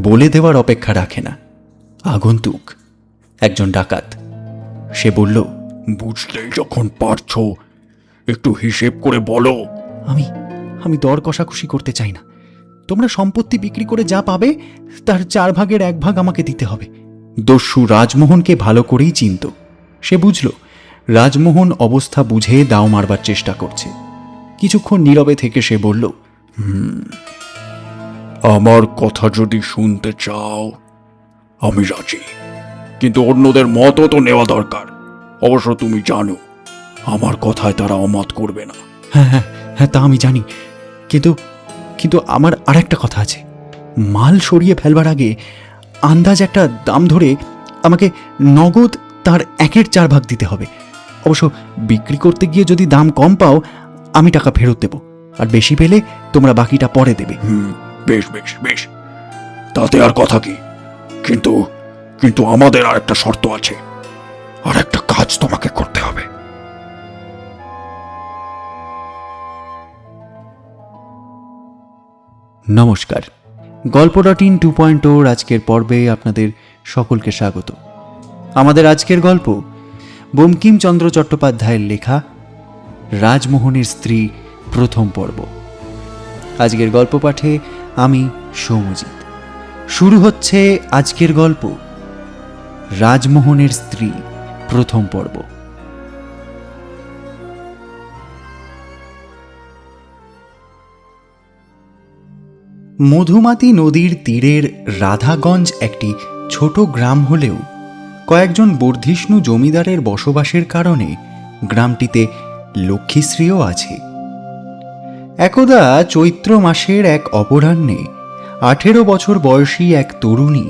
বলে দেওয়ার অপেক্ষা রাখে না। আগন্তুক একজন ডাকাত। সে বলল, বুঝতেই যখন পারছো একটু হিসেব করে বলো। আমি আমি দর কষাকষি করতে চাই না। তোমরা সম্পত্তি বিক্রি করে যা পাবে তার 4 ভাগের 1 ভাগ আমাকে দিতে হবে। দস্যু রাজমোহনকে ভালো করেই চিনত। সে বুঝল রাজমোহন অবস্থা বুঝে দাও মারবার চেষ্টা করছে। কিছুক্ষণ নীরবে থেকে সে বলল, আমার কথা যদি শুনতে চাও আমি রাজি, কিন্তু অন্যদের মতও তো নেওয়া দরকার। অবশ্য তুমি জানো আমার কথায় তারা অমত করবে না। হ্যাঁ হ্যাঁ হ্যাঁ, তা আমি জানি, কিন্তু কিন্তু আমার আরেকটা কথা আছে। মাল সরিয়ে ফেলবার আগে আন্দাজ একটা দাম ধরে আমাকে নগদ তার 1/4 ভাগ দিতে হবে। অবশ্য বিক্রি করতে গিয়ে যদি দাম কম পাও আমি টাকা ফেরত দেব, আর বেশি পেলে তোমরা বাকিটা পরে দেবে। বেশ বেশ বেশ, তাতে আর কথা কি। কিন্তু কিন্তু আমাদের আর একটা শর্ত আছে, আর একটা কাজ তোমাকে করতে হবে। নমস্কার, গল্প.in 2.0 আজকের পর্বে আপনাদের সকলকে স্বাগত। আমাদের আজকের গল্প বঙ্কিমচন্দ্র চট্টোপাধ্যায়ের লেখা রাজমোহনের স্ত্রী প্রথম পর্ব। আজকের গল্প পাঠে আমি সৌমজিৎ। শুরু হচ্ছে আজকের গল্প রাজমোহনের স্ত্রী প্রথম পর্ব। মধুমাতী নদীর তীরের রাধাগঞ্জ একটি ছোট গ্রাম হলেও কয়েকজন বর্ধিষ্ণু জমিদারের বসবাসের কারণে গ্রামটিতে লক্ষ্মীশ্রীও আছে। একদা চৈত্র মাসের এক অপরাহ্নে 18 বছর বয়সী এক তরুণী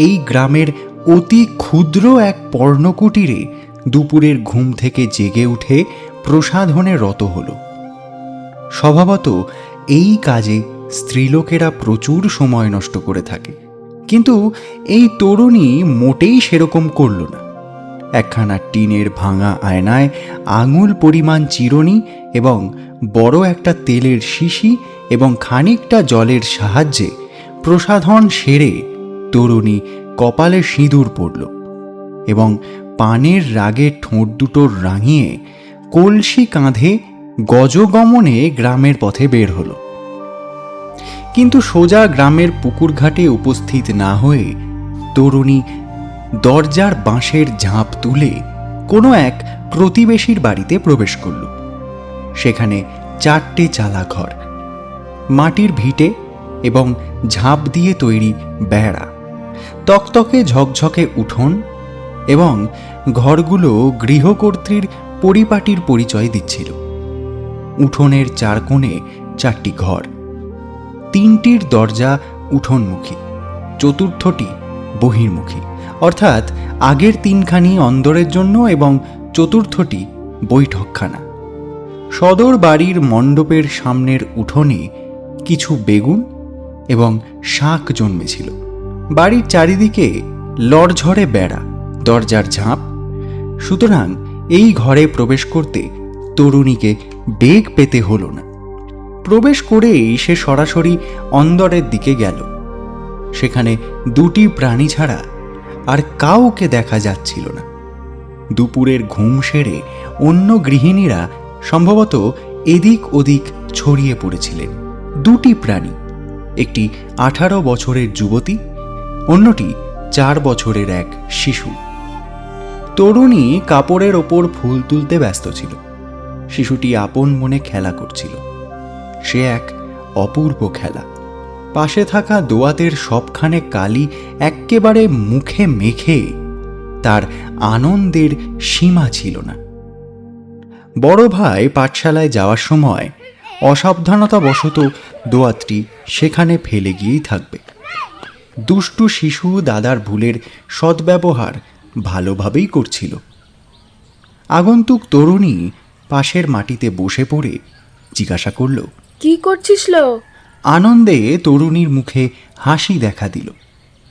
এই গ্রামের অতি ক্ষুদ্র এক পর্ণকুটিরে দুপুরের ঘুম থেকে জেগে উঠে প্রসাধনে রত হল। স্বভাবত এই কাজে স্ত্রীলোকেরা প্রচুর সময় নষ্ট করে থাকে, কিন্তু এই তরুণী মোটেই সেরকম করল না। একখানা টিনের ভাঙা আয়নায় আঙুল পরিমাণ চিরুনি এবং বড় একটা তেলের শিশি এবং খানিকটা জলের সাহায্যে প্রসাধন সেরে তরুণী কপালে সিঁদুর পড়ল এবং পানের রাগে ঠোঁট দুটো রাঙিয়ে কলসি কাঁধে গজগমনে গ্রামের পথে বের হলো। কিন্তু সোজা গ্রামের পুকুরঘাটে উপস্থিত না হয়ে তরুণী দরজার বাঁশের ঝাঁপ তুলে কোনো এক প্রতিবেশীর বাড়িতে প্রবেশ করল। সেখানে 4টে চালা ঘর, মাটির ভিটে এবং ঝাঁপ দিয়ে তৈরি বেড়া, তকতকে ঝকঝকে উঠোন, এবং ঘরগুলো গৃহকর্ত্রীর পরিপাটির পরিচয় দিচ্ছিল। উঠোনের 4 কোণে 4টি ঘর, 3টির দরজা উঠোনমুখী, চতুর্থটি বহির্মুখী, অর্থাৎ আগের 3খানি অন্দরের জন্য এবং চতুর্থটি বৈঠকখানা। সদর বাড়ির মণ্ডপের সামনের উঠোনে কিছু বেগুন এবং শাক জন্মেছিল। বাড়ির চারিদিকে লড়ঝড়ে বেড়া, দরজার ঝাঁপ। সুতরাং এই ঘরে প্রবেশ করতে তরুণীকে বেগ পেতে হল না। প্রবেশ করেই সে সরাসরি অন্দরের দিকে গেল। সেখানে 2টি প্রাণী ছাড়া আর কাউকে দেখা যাচ্ছিল না। দুপুরের ঘুম সেরে অন্য গৃহিণীরা সম্ভবত এদিক ওদিক ছড়িয়ে পড়েছিলেন। 2টি প্রাণী, একটি 18 বছরের যুবতী, অন্যটি 4 বছরের এক শিশু। তরুণী কাপড়ের ওপর ফুল তুলতে ব্যস্ত ছিল। শিশুটি আপন মনে খেলা করছিল। সে এক অপূর্ব খেলা। পাশে থাকা দোয়াতের সবখানে কালি এক্কেবারে মুখে মেখে তার আনন্দের সীমা ছিল না। বড় ভাই পাঠশালায় যাওয়ার সময় অসাবধানতাবশত দোয়াতটি সেখানে ফেলে গিয়েই থাকবে। দুষ্টু শিশু দাদার ভুলের সদ্ব্যবহার ভালোভাবেই করছিল। আগন্তুক তরুণী পাশের মাটিতে বসে পড়ে জিজ্ঞাসা করল, কি করছিস লো? আনন্দে তরুণীর মুখে হাসি দেখা দিল।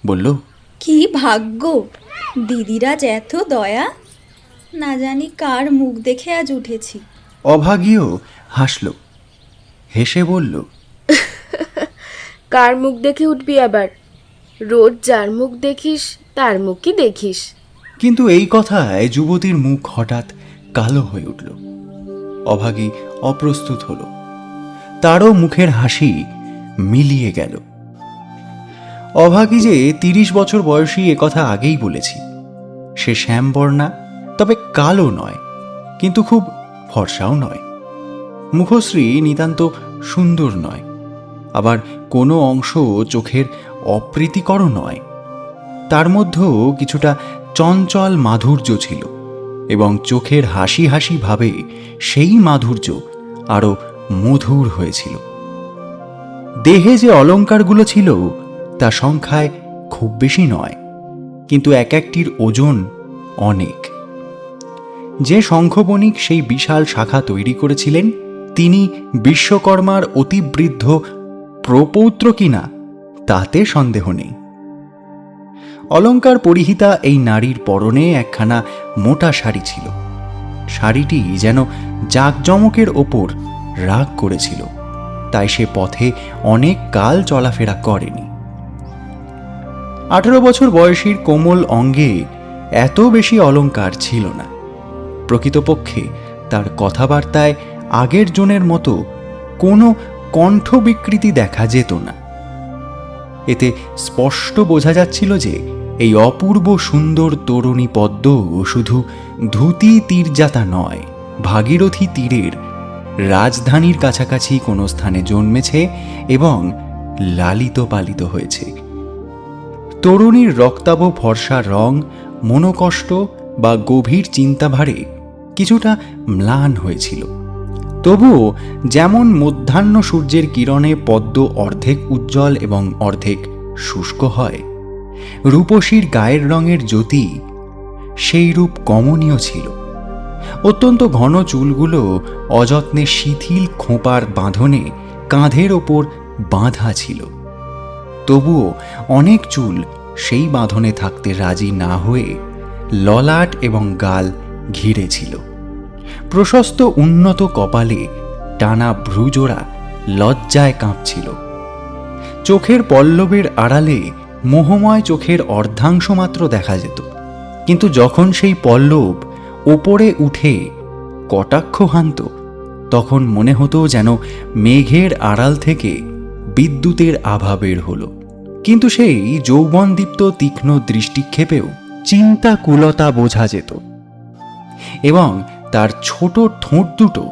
বলল, কি ভাগ্য, দিদিরাজ এত দয়া, না জানি কার মুখ দেখে আজ উঠেছি। অভাগীও হাসল, হেসে বলল, কার মুখ দেখে উঠবি আবার? রোজ যার মুখ দেখিস তার মুখই দেখিস। কিন্তু এই কথায় যুবতীর মুখ হঠাৎ কালো হয়ে উঠল। অভাগী অপ্রস্তুত হল। তারও মুখের হাসি মিলিয়ে গেল। অভাগী যে 30 বছর বয়সী একথা আগেই বলেছি। সে শ্যামবর্ণা, তবে কালো নয়, কিন্তু খুব ফর্সাও নয়। মুখশ্রী নিতান্ত সুন্দর নয়, আবার কোনো অংশ চোখের অপ্রীতিকরও নয়। তার মধ্যেও কিছুটা চঞ্চল মাধুর্য ছিল, এবং চোখের হাসি হাসি ভাবে সেই মাধুর্য আরও মধুর হয়েছিল। দেহে যে অলঙ্কারগুলো ছিল তা সংখ্যায় খুব বেশি নয়, কিন্তু এক একটির ওজন অনেক। যে শঙ্খবণিক সেই বিশাল শাখা তৈরি করেছিলেন তিনি বিশ্বকর্মার অতিবৃদ্ধ প্রপৌত্র কিনা তাতে সন্দেহ নেই। অলঙ্কার পরিহিতা এই নারীর পরনে একখানা মোটা শাড়ি ছিল। শাড়িটি যেন জাঁকজমকের ওপর রাগ করেছিল, তাই সে পথে অনেক কাল চলাফেরা করেনি। 18 বছর বয়সীর কোমল অঙ্গে এত বেশি অলঙ্কার ছিল না। প্রকৃতপক্ষে তার কথাবার্তায় আগের জনের মতো কোনো কণ্ঠ বিকৃতি দেখা যেত না। এতে স্পষ্ট বোঝা যাচ্ছিল যে এই অপূর্ব সুন্দর তরুণী পদ্ম শুধু ধুতি তীরজাতা নয়, ভাগীরথী তীরের রাজধানীর কাছাকাছি কোনো স্থানে জন্মেছে এবং লালিত পালিত হয়েছে। তরুণীর রক্তাভ ফর্সা রং মনোকষ্ট বা গভীর চিন্তাভারে কিছুটা ম্লান হয়েছিল। তবুও যেমন মধ্যাহ্ন সূর্যের কিরণে পদ্ম অর্ধেক উজ্জ্বল এবং অর্ধেক শুষ্ক হয়, রূপসীর গায়ের রঙের জ্যোতি সেই রূপ কমনীয় ছিল। অত্যন্ত ঘন চুলগুলো অযত্নে শিথিল খোঁপার বাঁধনে কাঁধের ওপর বাঁধা ছিল। তবুও অনেক চুল সেই বাঁধনে থাকতে রাজি না হয়ে ললাট এবং গাল ঘিরে ছিল। প্রশস্ত উন্নত কপালে টানা ভ্রুজোড়া লজ্জায় কাঁপছিল। চোখের পল্লবের আড়ালে মোহময় চোখের অর্ধাংশ মাত্র দেখা যেত, কিন্তু যখন সেই পল্লব ওপরে উঠে কটাক্ষ হানত তখন মনে হতো যেন মেঘের আড়াল থেকে বিদ্যুতের আভা বের হলো। কিন্তু সেই যৌবনদীপ্ত তীক্ষ্ণ দৃষ্টিক্ষেপেও চিন্তাকুলতা বোঝা যেত, এবং তার ছোট ঠোঁট দুটো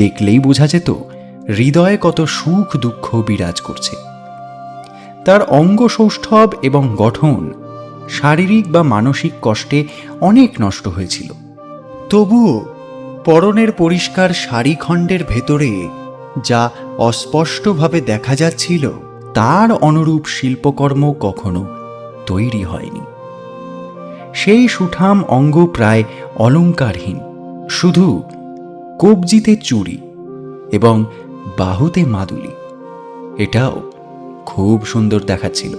দেখলেই বোঝা যেত হৃদয়ে কত সুখ দুঃখ বিরাজ করছে। তার অঙ্গসৌষ্ঠব এবং গঠন শারীরিক বা মানসিক কষ্টে অনেক নষ্ট হয়েছিল। তবুও পরনের পরিষ্কার শাড়িখণ্ডের ভেতরে যা অস্পষ্টভাবে দেখা যাচ্ছিল তার অনুরূপ শিল্পকর্ম কখনো তৈরি হয়নি। সেই সুঠাম অঙ্গ প্রায় অলঙ্কারহীন, শুধু কবজিতে চুড়ি এবং বাহুতে মাদুলি। এটাও খুব সুন্দর দেখাচ্ছিল।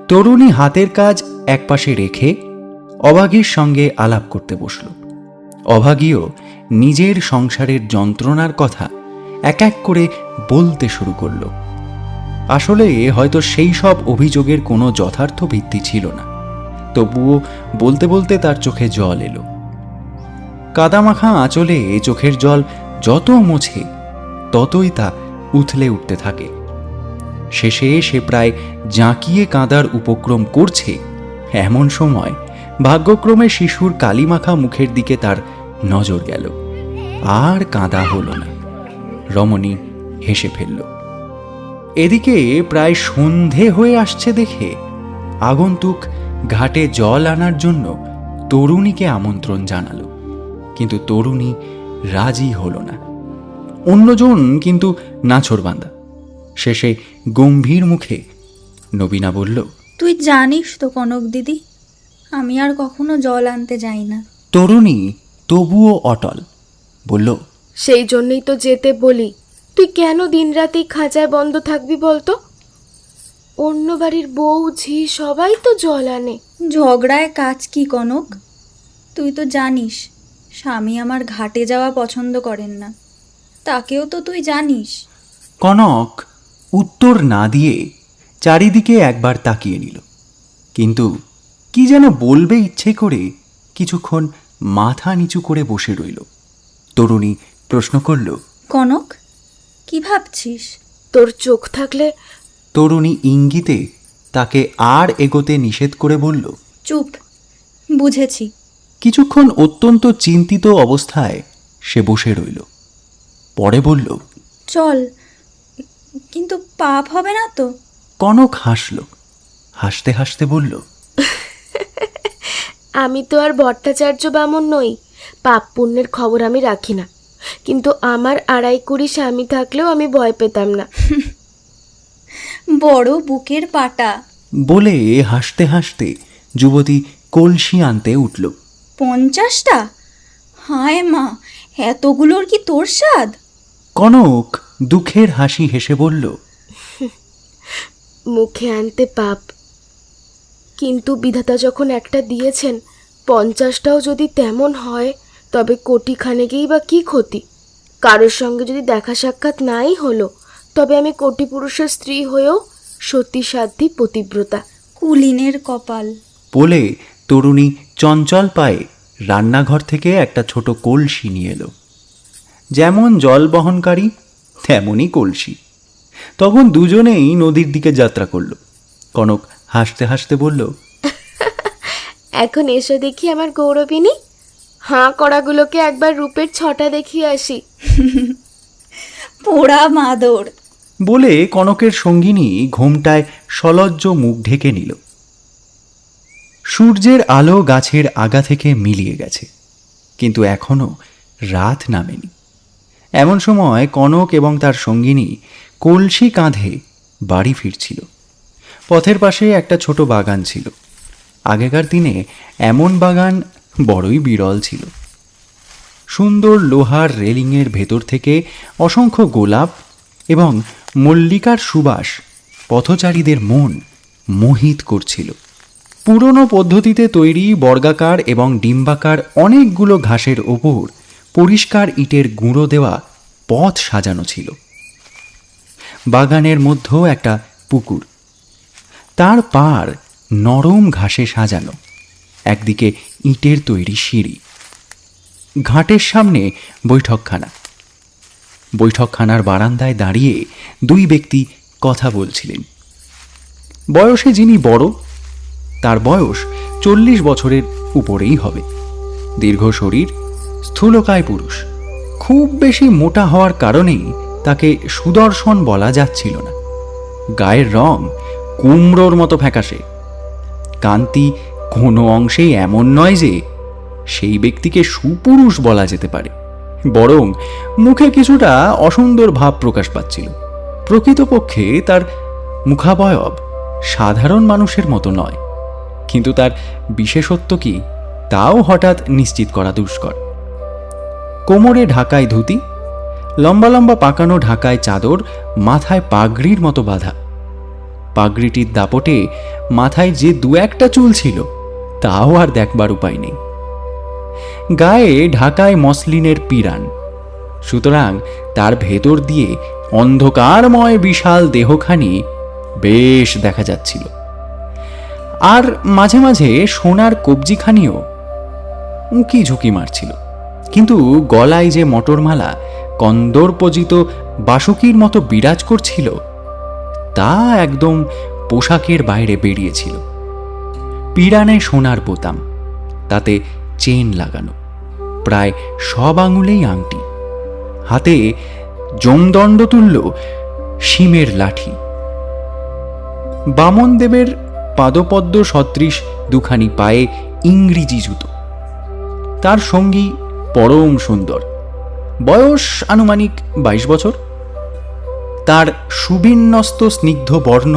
তরুণী হাতের কাজ একপাশে রেখে অভাগীর সঙ্গে আলাপ করতে বসল। অভাগীও নিজের সংসারের যন্ত্রণার কথা এক এক করে বলতে শুরু করল। আসলে হয়তো সেই সব অভিযোগের কোনো যথার্থ ভিত্তি ছিল না, তবুও বলতে বলতে তার চোখে জল এলো। কাদামাখা আঁচলে চোখের জল যত মোছে ততই তা উথলে উঠতে থাকে। শেষে সে প্রায় জাঁকিয়ে কাঁদার উপক্রম করছে, এমন সময় ভাগ্যক্রমে শিশুর কালিমাখা মুখের দিকে তার নজর গেল। আর কাঁদা হলো না। রমণী হেসে ফেলল। এদিকে প্রায় সন্ধে হয়ে আসছে দেখে আগন্তুক ঘাটে জল আনার জন্য তরুণীকে আমন্ত্রণ জানালো, কিন্তু তরুণী রাজি হল না। অন্যজন কিন্তু নাছোড়বান্দা। শেষে গম্ভীর মুখে নবীনা বলল, তুই জানিস তো কনক দিদি, আমি আর কখনো জল আনতে যাই না। তরুণী তবুও অটল, বলল, সেই জন্যই তো যেতে বলি। তুই কেন দিনরাতেই খাঁচায় বন্ধ থাকবি বলতো? অন্য বাড়ির বউ ঝি সবাই তো জল আনে। ঝগড়ায় কাজ কি কনক? তুই তো জানিস স্বামী আমার ঘাটে যাওয়া পছন্দ করেন না, তাকেও তো তুই জানিস। কনক উত্তর না দিয়ে চারিদিকে একবার তাকিয়ে নিল, কিন্তু কি যেন বলবে ইচ্ছে করে কিছুক্ষণ মাথা নিচু করে বসে রইল। তরুণী প্রশ্ন করল, কনক, কি ভাবছিস? তোর চোখ থাকলে তরুণী ইঙ্গিতে তাকে আর এগোতে নিষেধ করে বলল। চুপ, বুঝেছি। কিছুক্ষণ অত্যন্ত চিন্তিত অবস্থায় সে বসে রইল, পরে বলল, চল, কিন্তু পাপ হবে না তো? কনক হাসল, হাসতে হাসতে বলল, আমি তো আর ভট্টাচার্য বামুন নই, পাপ পুণ্যের খবর আমি রাখি না। কিন্তু আমার 2.5 কুড়ি স্বামী থাকলেও আমি ভয় পেতাম না। বড় বুকের পাটা। বলে হাসতে হাসতে যুবতী কলসি আনতে উঠল। 50টা? হায় মা, এতগুলোর কি তোর স্বাদ? কনক দুঃখের হাসি হেসে বলল, মুখে আনতে পাপ, কিন্তু বিধাতা যখন একটা দিয়েছেন, 50টাও যদি তেমন হয় তবে কোটিখানেকেই বা কি ক্ষতি? কারোর সঙ্গে যদি দেখা সাক্ষাৎ নাই হলো, তবে আমি কোটি পুরুষের স্ত্রী হয়েও সতী সাধ্যী পতিব্রতা। কুলিনের কপাল। বলে তরুণী চঞ্চল পায়ে রান্নাঘর থেকে একটা ছোট কলসি নিয়ে এলো। যেমন জল বহনকারী তেমনই কলসি। তখন দুজনেই নদীর দিকে যাত্রা করল। কনক হাসতে হাসতে বলল, এখন এসো দেখি আমার গৌরবিনী, হাঁ কড়াগুলোকে একবার রূপের 6টা দেখিয়ে আসি। পোড়া মাদর। বলে কনকের সঙ্গিনী ঘোমটায় সলজ্জ মুখ ঢেকে নিল। সূর্যের আলো গাছের আগা থেকে মিলিয়ে গেছে, কিন্তু এখনো রাত নামেনি। এমন সময় কনক এবং তার সঙ্গিনী কলসি কাঁধে বাড়ি ফিরছিল। পথের পাশে একটা ছোট বাগান ছিল। আগেকার দিনে এমন বাগান বড়ই বিরল ছিল। সুন্দর লোহার রেলিংয়ের ভেতর থেকে অসংখ্য গোলাপ এবং মল্লিকার সুবাস পথচারীদের মন মোহিত করছিল। পুরনো পদ্ধতিতে তৈরি বর্গাকার এবং ডিম্বাকার অনেকগুলো ঘাসের ওপর পরিষ্কার ইটের গুঁড়ো দেওয়া পথ সাজানো ছিল। বাগানের মধ্যেও একটা পুকুর, তার পার নরম ঘাসে সাজানো, একদিকে ইটের তৈরি সিঁড়ি। ঘাটের সামনে বৈঠকখানা। বৈঠকখানার বারান্দায় দাঁড়িয়ে 2 ব্যক্তি কথা বলছিলেন। বয়সে যিনি বড়, তার বয়স 40 বছরের উপরেই হবে। দীর্ঘ শরীর, স্থূলকায় পুরুষ। খুব বেশি মোটা হওয়ার কারণেই তাকে সুদর্শন বলা যাচ্ছিল না। গায়ের রং কুমড়োর মতো ফ্যাকাশে। কান্তি কোনো অংশেই এমন নয় যে সেই ব্যক্তিকে সুপুরুষ বলা যেতে পারে, বরং মুখে কিছুটা অসুন্দর ভাব প্রকাশ পাচ্ছিল। প্রকৃতপক্ষে তার মুখাবয়ব সাধারণ মানুষের মতো নয়, কিন্তু তার বিশেষত্ব কি তাও হঠাৎ নিশ্চিত করা দুষ্কর। কোমরে ঢাকায় ধুতি, লম্বা লম্বা পাকানো ঢাকায় চাদর, মাথায় পাগড়ির মতো বাঁধা। পাগড়িটির দাপটে মাথায় যে 2-1টা চুল ছিল তাও আর দেখবার উপায় নেই। গায়ে ঢাকায় মসলিনের পিরান, সুতরাং তার ভেতর দিয়ে অন্ধকারময় বিশাল দেহখানি বেশ দেখা যাচ্ছিল। আর মাঝে মাঝে সোনার কবজিখানিও উঁকি ঝুঁকি মারছিল। কিন্তু গলায় যে মটরমালা কন্দর্পজিত বাসুকির মতো বিরাজ করছিল তা একদম পোশাকের বাইরে বেরিয়েছিল। পিরানে সোনার বোতাম, তাতে চেন লাগানো, প্রায় সব আঙুলেই আংটি। হাতে যমদণ্ডতুল্য শিমের লাঠি। বামনদেবের পাদপদ্ম সদৃশ 2খানি পায়ে ইংরেজি জুতো। তার সঙ্গী পরম সুন্দর, বয়স আনুমানিক 22 বছর। তার সুবিন্যস্ত স্নিগ্ধ বর্ণ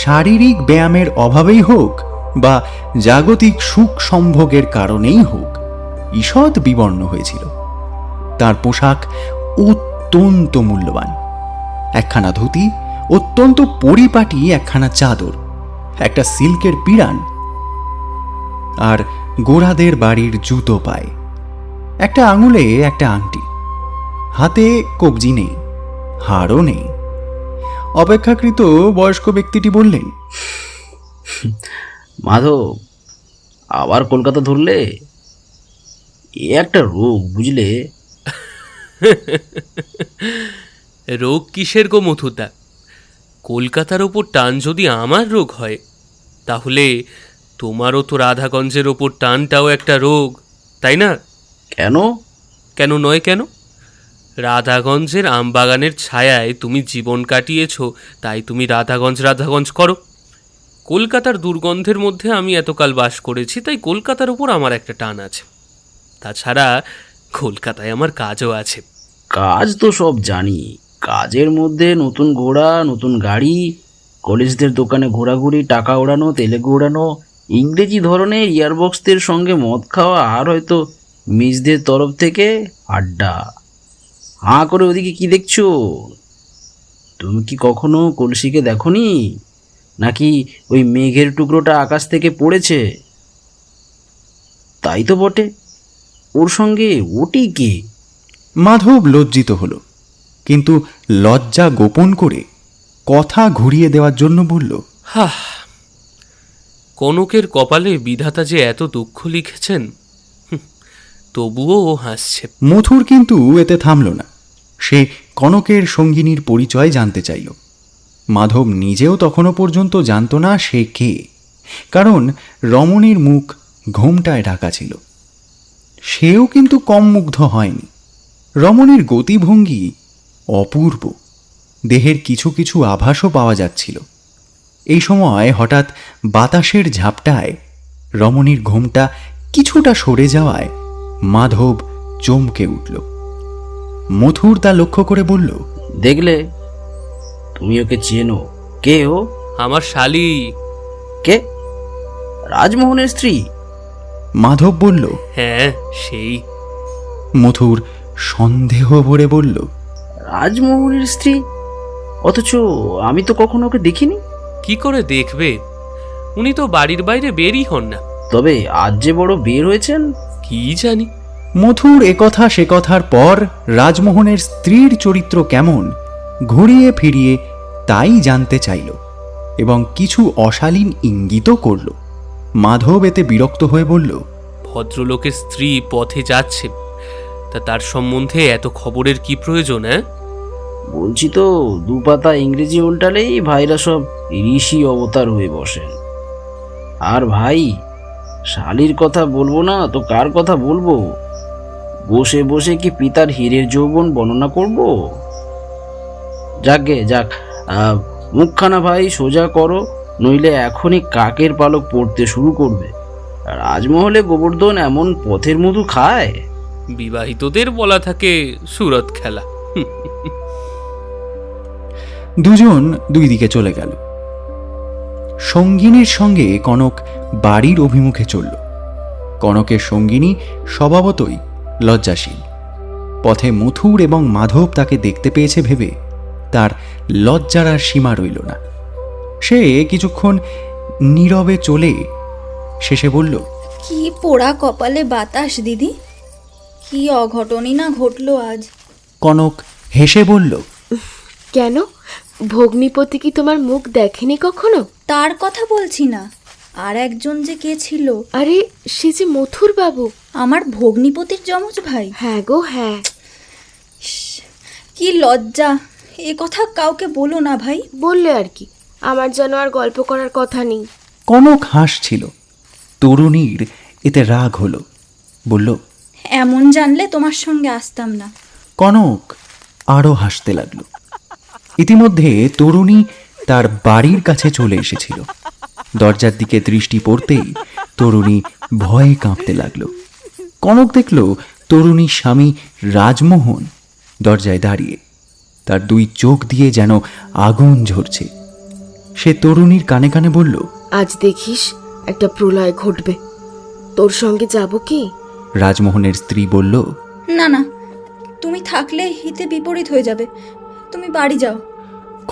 শারীরিক ব্যায়ামের অভাবেই হোক বা জাগতিক সুখ সম্ভোগের কারণেই হোক ঈষৎ বিবর্ণ হয়েছিল। তার পোশাক অত্যন্ত মূল্যবান। একখানা ধুতি, অত্যন্ত পরিপাটি একখানা চাদর, একটা সিল্কের পিরান, আর গোরাদের বাড়ির জুতো পায়ে। একটা আঙুলে একটা আংটি। হাতে কবজি নেই, হাড়ও নেই। অপেক্ষাকৃত বয়স্ক ব্যক্তিটি বললেন, মাধব, আবার কলকাতা ধরলে? এ একটা রোগ, বুঝলে? রোগ কিসের গো মথুদা? কলকাতার ওপর টান যদি আমার রোগ হয়, তাহলে তোমারও তো রাধাগঞ্জের ওপর টানটাও একটা রোগ, তাই না? কেন? কেন নয় কেন? রাধাগঞ্জের আমবাগানের ছায়ায় তুমি জীবন কাটিয়েছ, তাই তুমি রাধাগঞ্জ রাধাগঞ্জ করো। কলকাতার দুর্গন্ধের মধ্যে আমি এতকাল বাস করেছি, তাই কলকাতার ওপর আমার একটা টান আছে। তাছাড়া কলকাতায় আমার কাজও আছে। কাজ তো সব জানি, কাজের মধ্যে নতুন ঘোড়া, নতুন গাড়ি, কলেজদের দোকানে ঘোরাঘুরি, টাকা ওড়ানো, তেলেগু ওড়ানো, ইংরেজি ধরনের ইয়ারবক্সদের সঙ্গে মদ খাওয়া, আর হয়তো মিসদের তরফ থেকে আড্ডা। হাঁ করে ওদিকে কি দেখছো? তুমি কি কখনো কলসিকে দেখনি? নাকি ওই মেঘের টুকরোটা আকাশ থেকে পড়েছে? তাই তো বটে, ওর সঙ্গে ওটি কে? মাধব লজ্জিত হল, কিন্তু লজ্জা গোপন করে কথা ঘুরিয়ে দেওয়ার জন্য বলল, হাহ, কনকের কপালে বিধাতা যে এত দুঃখ লিখেছেন, তবুও ও হাসছে। মথুর কিন্তু এতে থামল না। সে কনকের সঙ্গিনীর পরিচয় জানতে চাইল। মাধব নিজেও তখনও পর্যন্ত জানত না সে কে, কারণ রমণীর মুখ ঘোমটায় ঢাকা ছিল। সেও কিন্তু কম মুগ্ধ হয়নি। রমণীর গতিভঙ্গি অপূর্ব, দেহের কিছু কিছু আভাসও পাওয়া যাচ্ছিল। এই সময় হঠাৎ বাতাসের ঝাপটায় রমণীর ঘোমটা কিছুটা সরে যাওয়ায় মাধব চমকে উঠল। মথুর তা লক্ষ্য করে বলল, দেখলে? তুমি ওকে চেনো? কে ও? আমার শালি। কে? রাজমোহনের স্ত্রী? মাধব বলল। হ্যাঁ, সেই। মথুর সন্দেহ ভরে বলল, রাজমোহনের স্ত্রী? অথচ আমি তো কখনো ওকে দেখিনি। কি করে দেখবে? উনি তো বাড়ির বাইরে বেরই হন না। তবে আজ যে বড় বের হয়েছেন। কি জানি। মথুর একথা সে কথার পর রাজমোহনের স্ত্রীর চরিত্র কেমন ঘুরিয়ে ফিরিয়ে তাই জানতে চাইল এবং কিছু অশালীন ইঙ্গিতও করল। মাধব এতে বিরক্ত হয়ে বলল, ভদ্রলোকের স্ত্রী পথে যাচ্ছে, তা তার সম্বন্ধে এত খবরের কি প্রয়োজন? হ্যাঁ, বলছি তো, দুপাতা ইংরেজি উল্টালেই ভাইরা সব ঋষি অবতার হয়ে বসেন। আর ভাই, শালির কথা বলবো না তো কার কথা বলবো? বসে বসে কি পিতার হীরের যৌবন বর্ণনা করব? যাকগে যাক, মুখখানা ভাই সোজা করো, নইলে এখনই কাকের পালক পড়তে শুরু করবে। রাজমহলে গোবর্ধন এমন পথের মধু খায়? বিবাহিতদের বলা থাকে সুরত খেলা। দুজন দুই দিকে চলে গেল। সঙ্গিনীর সঙ্গে কনক বাড়ির অভিমুখে চলল। কনকের সঙ্গিনী স্বভাবতই লজ্জাশীল। পথে মথুর এবং মাধব তাকে দেখতে পেয়েছে ভেবে তার লজ্জার আর সীমা রইল না। সে কিছুক্ষণ নীরবে চলে শেষে বলল, কি পোড়া কপালে বাতাস দিদি, কি অঘটনই না ঘটলো আজ। কনক হেসে বলল, কেন, ভগ্নিপতি কি তোমার মুখ দেখেনি কখনো? তার কথা বলছি না, আর একজন যে কে ছিল। আরে, সে যে মথুর বাবু। আমার ভগ্নিপতির যমজ ভাই। হ্যাঁ গো হ্যাঁ। কি লজ্জা, এ কথা কাউকে বলো না ভাই। বললে আর কি, আমার যেন আর গল্প করার কথা নেই। কনক হাসছিল। তরুণীর এতে রাগ হলো। বলল, এমন জানলে তোমার সঙ্গে আসতাম না। কনক আরও হাসতে লাগল। ইতিমধ্যে তরুণী তার বাড়ির কাছে চলে এসেছিল। দরজার দিকে দৃষ্টি পড়তেই তরুণী ভয়ে কাঁপতে লাগল। কনক দেখল তরুণীর স্বামী রাজমোহন দরজায় দাঁড়িয়ে, তার দুই চোখ দিয়ে যেন আগুন ঝরছে। সে তরুণীর কানে কানে বলল, আজ দেখিস একটা প্রলয় ঘটবে, তোর সঙ্গে যাব কি? রাজমোহনের স্ত্রী বলল, না না, তুমি থাকলে হিতে বিপরীত হয়ে যাবে, তুমি বাড়ি যাও।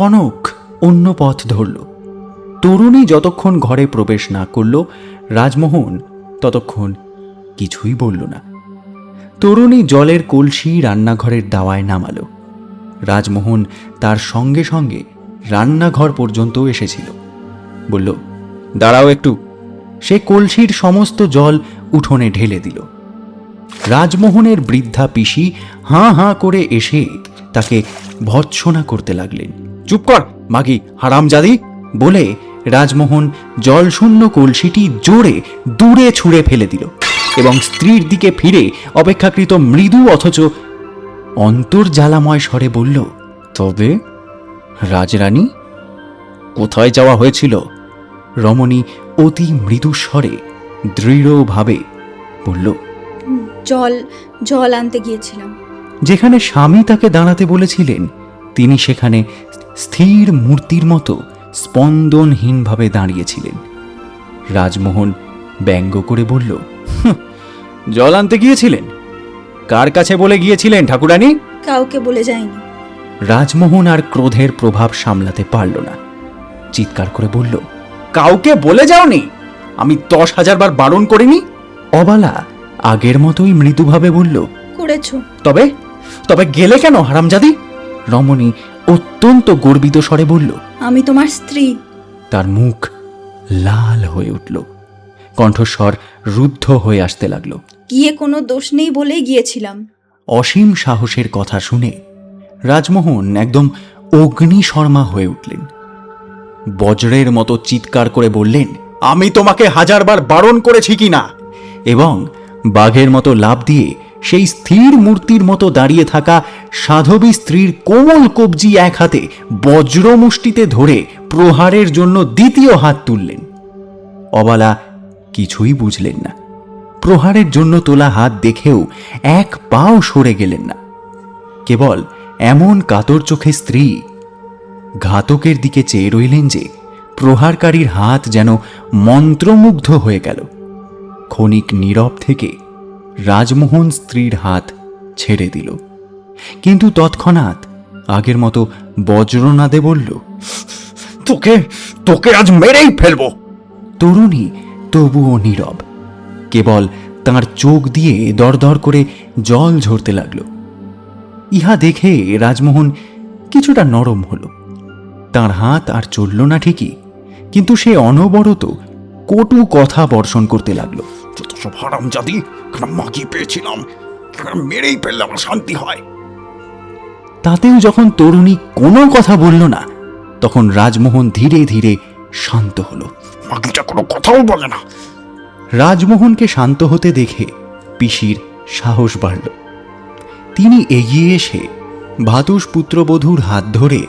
কনক অন্য পথ ধরল। তরুণী যতক্ষণ ঘরে প্রবেশ না করল, রাজমোহন ততক্ষণ কিছুই বলল না। তরুণী জলের কলসি রান্নাঘরের দাওয়ায় নামালো। রাজমোহন তার সঙ্গে সঙ্গে রান্নাঘর পর্যন্ত এসেছিল। বলল, দাঁড়াও একটু। সে কলসির সমস্ত জল উঠোনে ঢেলে দিল। রাজমোহনের বৃদ্ধা পিসি হাঁ হাঁ করে এসে তাকে ভর্ৎসনা করতে লাগলেন। চুপ কর মাগি, হারামজাদি, বলে রাজমোহন জলশূন্য কলসিটি জোরে দূরে ছুঁড়ে ফেলে দিল এবং স্ত্রীর দিকে ফিরে অপেক্ষাকৃত মৃদু অথচ অন্তর্জ্বালাময় স্বরে বলল, তবে রাজরানী, কোথায় যাওয়া হয়েছিল? রমণী অতি মৃদু স্বরে দৃঢ়ভাবে বলল, জল জল আনতে গিয়েছিলাম। যেখানে স্বামী তাকে দাঁড়াতে বলেছিলেন তিনি সেখানে স্থির মূর্তির মতো স্পন্দনহীনভাবে দাঁড়িয়েছিলেন। রাজমোহন ব্যঙ্গ করে বলল, জল আনতে গিয়েছিলেন? কার কাছে বলে গিয়েছিলেন ঠাকুরানী? কাউকে বলে যায়নি। রাজমোহন আর ক্রোধের প্রভাব সামলাতে পারল না, চিৎকার করে বলল, কাউকে বলে যাওনি? আমি 10,000 বার বারণ করিনি? অবালা আগের মতোই মৃদুভাবে বলল, করেছো। তবে তবে গেলে কেন হারামজাদি? রমণী অত্যন্ত গর্বিত স্বরে বলল, আমি তোমার স্ত্রী। তার মুখ লাল হয়ে উঠল, কণ্ঠস্বর রুদ্ধ হয়ে আসতে লাগলো। গিয়ে কোনো দোষ নেই বলেই গিয়েছিলাম। অসীম সাহসের কথা শুনে রাজমোহন একদম অগ্নিশর্মা হয়ে উঠলেন। বজ্রের মতো চিৎকার করে বললেন, আমি তোমাকে 1000 বার বারণ করেছি কিনা? এবং বাঘের মতো লাফ দিয়ে সেই স্থির মূর্তির মতো দাঁড়িয়ে থাকা সাধবী স্ত্রীর কোমল কবজি এক হাতে বজ্রমুষ্টিতে ধরে প্রহারের জন্য দ্বিতীয় হাত তুললেন। অবালা কিছুই বুঝলেন না। প্রহারের জন্য তোলা হাত দেখেও এক পাও সরে গেলেন না। কেবল এমন কাতর চোখে স্ত্রী ঘাতকের দিকে চেয়ে রইলেন যে প্রহারকারীর হাত যেন মন্ত্রমুগ্ধ হয়ে গেল। ক্ষণিক নীরব থেকে রাজমোহন স্ত্রীর হাত ছেড়ে দিল, কিন্তু তৎক্ষণাৎ আগের মতো বজ্রনাদে বলল, তোকে তোকে আজ মেরেই ফেলবো। তরুণী তবুও নীরব, কেবল তাঁর চোখ দিয়ে দরদর করে জল ঝরতে লাগল। ইহা দেখে রাজমোহন কিছুটা নরম হল। তাঁর হাত আর চলল না ঠিকই, কিন্তু সে অনবরত কটু কথা বর্ষণ করতে লাগল। যত সব হারামজাদি, মাগি পেয়েছিলাম, মেরেই ফেললে আমার শান্তি হয়। তাতেও যখন তরুণী কোনো কথা বলল না, তখন রাজমোহন ধীরে ধীরে শান্ত হল। মাগিটা কোনো কথাও বলে না। রাজমোহনকে শান্ত হতে দেখে পিসির সাহস বাড়ল। তিনি এগিয়ে এসে ভাতুষ পুত্রবধূর হাত ধরে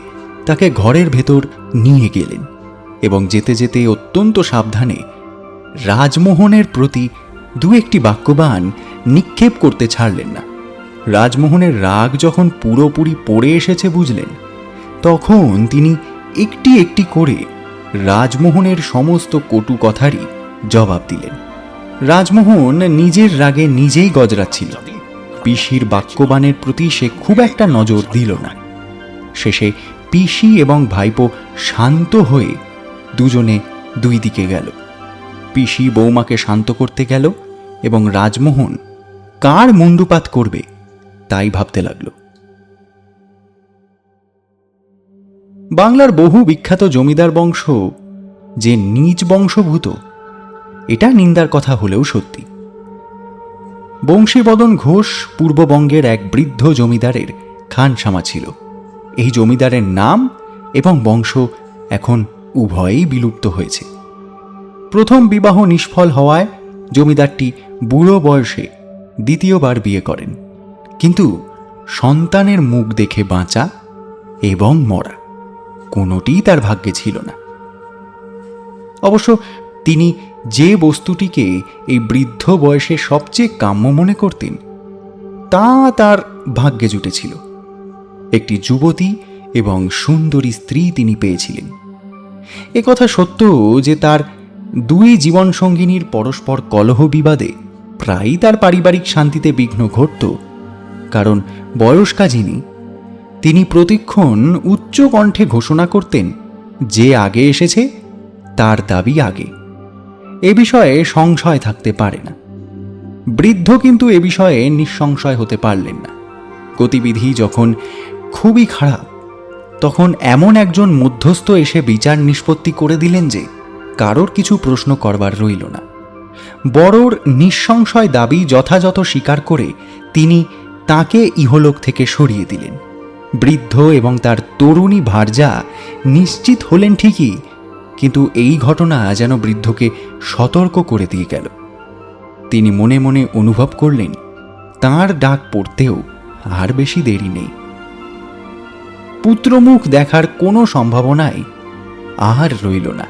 তাকে ঘরের ভেতর নিয়ে গেলেন এবং যেতে যেতে অত্যন্ত সাবধানে রাজমোহনের প্রতি 2-1টি বাক্যবাণ নিক্ষেপ করতে ছাড়লেন না। রাজমোহনের রাগ যখন পুরোপুরি পড়ে এসেছে বুঝলেন, তখন তিনি একটি একটি করে রাজমোহনের সমস্ত কটু কথারই জবাব দিলেন। রাজমোহন নিজের রাগে নিজেই গজরাচ্ছিল। পিসির বাক্যবাণের প্রতি সে খুব একটা নজর দিল না। শেষে পিসি এবং ভাইপো শান্ত হয়ে দুজনে দুই দিকে গেল। পিসি বৌমাকে শান্ত করতে গেল এবং রাজমোহন কার মুণ্ডুপাত করবে তাই ভাবতে লাগল। বাংলার বহু বিখ্যাত জমিদার বংশ যে নিজ বংশভূত, এটা নিন্দার কথা হলেও সত্যি। বংশীবদন ঘোষ পূর্ববঙ্গের এক বৃদ্ধ জমিদারের খানসামা ছিল। এই জমিদারের নাম এবং বংশ এখন উভয়ই বিলুপ্ত হয়েছে। প্রথম বিবাহ নিষ্ফল হওয়ায় জমিদারটি বুড়ো বয়সে দ্বিতীয়বার বিয়ে করেন, কিন্তু সন্তানের মুখ দেখে বাঁচা এবং মরা কোনোটিই তার ভাগ্যে ছিল না। অবশ্য তিনি যে বস্তুটিকে এই বৃদ্ধ বয়সে সবচেয়ে কাম্য মনে করতেন তা তার ভাগ্যে জুটেছিল। একটি যুবতী এবং সুন্দরী স্ত্রী তিনি পেয়েছিলেন। একথা সত্য যে তার 2 জীবনসঙ্গিনীর পরস্পর কলহ বিবাদে প্রায়ই তার পারিবারিক শান্তিতে বিঘ্ন ঘটত, কারণ বয়স্কা যিনি, তিনি প্রতিক্ষণ উচ্চ কণ্ঠে ঘোষণা করতেন যে আগে এসেছে তার দাবি আগে। এ বিষয়ে সংশয় থাকতে পারে না। বৃদ্ধ কিন্তু এ বিষয়ে নিঃসংশয় হতে পারলেন না। গতিবিধি যখন খুবই খারাপ, তখন এমন একজন মধ্যস্থ এসে বিচার নিষ্পত্তি করে দিলেন যে কারোর কিছু প্রশ্ন করবার রইল না। বড়োর নিঃসংশয় দাবি যথাযথ স্বীকার করে তিনি তাকে ইহলোক থেকে সরিয়ে দিলেন। বৃদ্ধ এবং তার তরুণী ভার্যা নিশ্চিত হলেন ঠিকই, কিন্তু এই ঘটনা যেন বৃদ্ধকে সতর্ক করে দিয়ে গেল। তিনি মনে মনে অনুভব করলেন তাঁর ডাক পড়তেও আর বেশি দেরি নেই। পুত্রমুখ দেখার কোনো সম্ভাবনাই আর রইল না।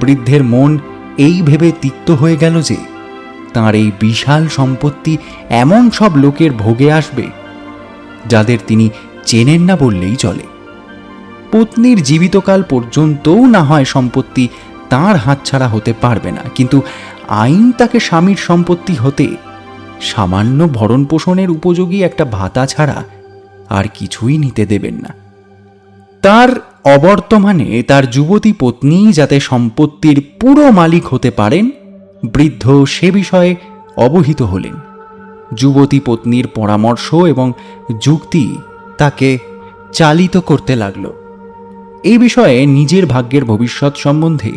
বৃদ্ধের মন এই ভেবে তিক্ত হয়ে গেল যে তাঁর এই বিশাল সম্পত্তি এমন সব লোকের ভোগে আসবে যাদের তিনি চেনেন না বললেই চলে। পত্নীর জীবিতকাল পর্যন্তও না হয় সম্পত্তি তাঁর হাতছাড়া হতে পারবে না, কিন্তু আইন তাকে স্বামীর সম্পত্তি হতে সামান্য ভরণ পোষণের উপযোগী একটা ভাতা ছাড়া আর কিছুই নিতে দেবেন না। তার অবর্তমানে তার যুবতী পত্নী যাতে সম্পত্তির পুরো মালিক হতে পারেন, বৃদ্ধ সে বিষয়ে অবহিত হলেন। যুবতী পত্নীর পরামর্শ এবং যুক্তি তাকে চালিত করতে লাগল। এই বিষয়ে নিজের ভাগ্যের ভবিষ্যৎ সম্বন্ধে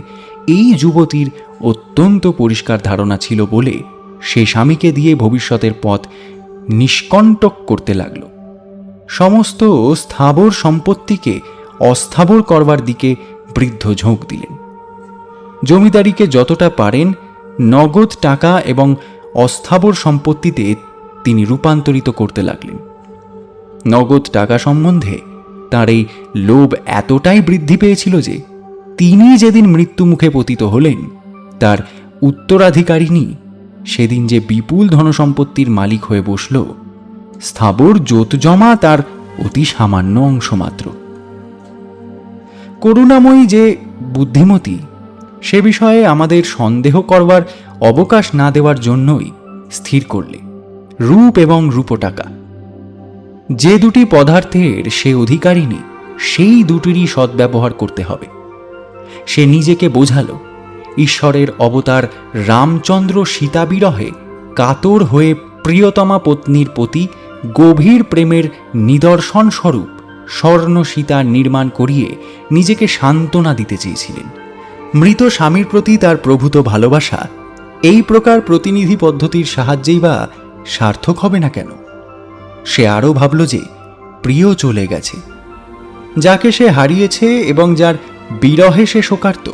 এই যুবতীর অত্যন্ত পরিষ্কার ধারণা ছিল বলে সে স্বামীকে দিয়ে ভবিষ্যতের পথ নিষ্কণ্টক করতে লাগল। সমস্ত স্থাবর সম্পত্তিকে অস্থাবর করবার দিকে বৃদ্ধ ঝোঁক দিলেন। জমিদারিকে যতটা পারেন নগদ টাকা এবং অস্থাবর সম্পত্তিতে তিনি রূপান্তরিত করতে লাগলেন। নগদ টাকা সম্বন্ধে তার এই লোভ এতটাই বৃদ্ধি পেয়েছিল যে তিনি যেদিন মৃত্যুমুখে পতিত হলেন, তার উত্তরাধিকারিণী সেদিন যে বিপুল ধনসম্পত্তির মালিক হয়ে বসল, স্থাবর জোতজমা তার অতি সামান্য অংশ মাত্র। করুণাময়ী যে বুদ্ধিমতী সে বিষয়ে আমাদের সন্দেহ করবার অবকাশ না দেওয়ার জন্যই স্থির করলে রূপ এবং রূপটাকা যে দুটি পদার্থের সে অধিকারিণী, সেই দুটিরই সদ্ব্যবহার করতে হবে। সে নিজেকে বোঝালো ঈশ্বরের অবতার রামচন্দ্র সীতা বিরহে কাতর হয়ে প্রিয়তমা পত্নীর প্রতি গভীর প্রেমের নিদর্শন স্বরূপ স্বর্ণ সীতা নির্মাণ করিয়ে নিজেকে সান্ত্বনা দিতে চেয়েছিলেন। মৃত স্বামীর প্রতি তার প্রভূত ভালোবাসা এই প্রকার প্রতিনিধি পদ্ধতির সাহায্যেই বা সার্থক হবে না কেন? সে আরও ভাবল যে প্রিয় চলে গেছে, যাকে সে হারিয়েছে এবং যার বিরহে সে শোকার্ত,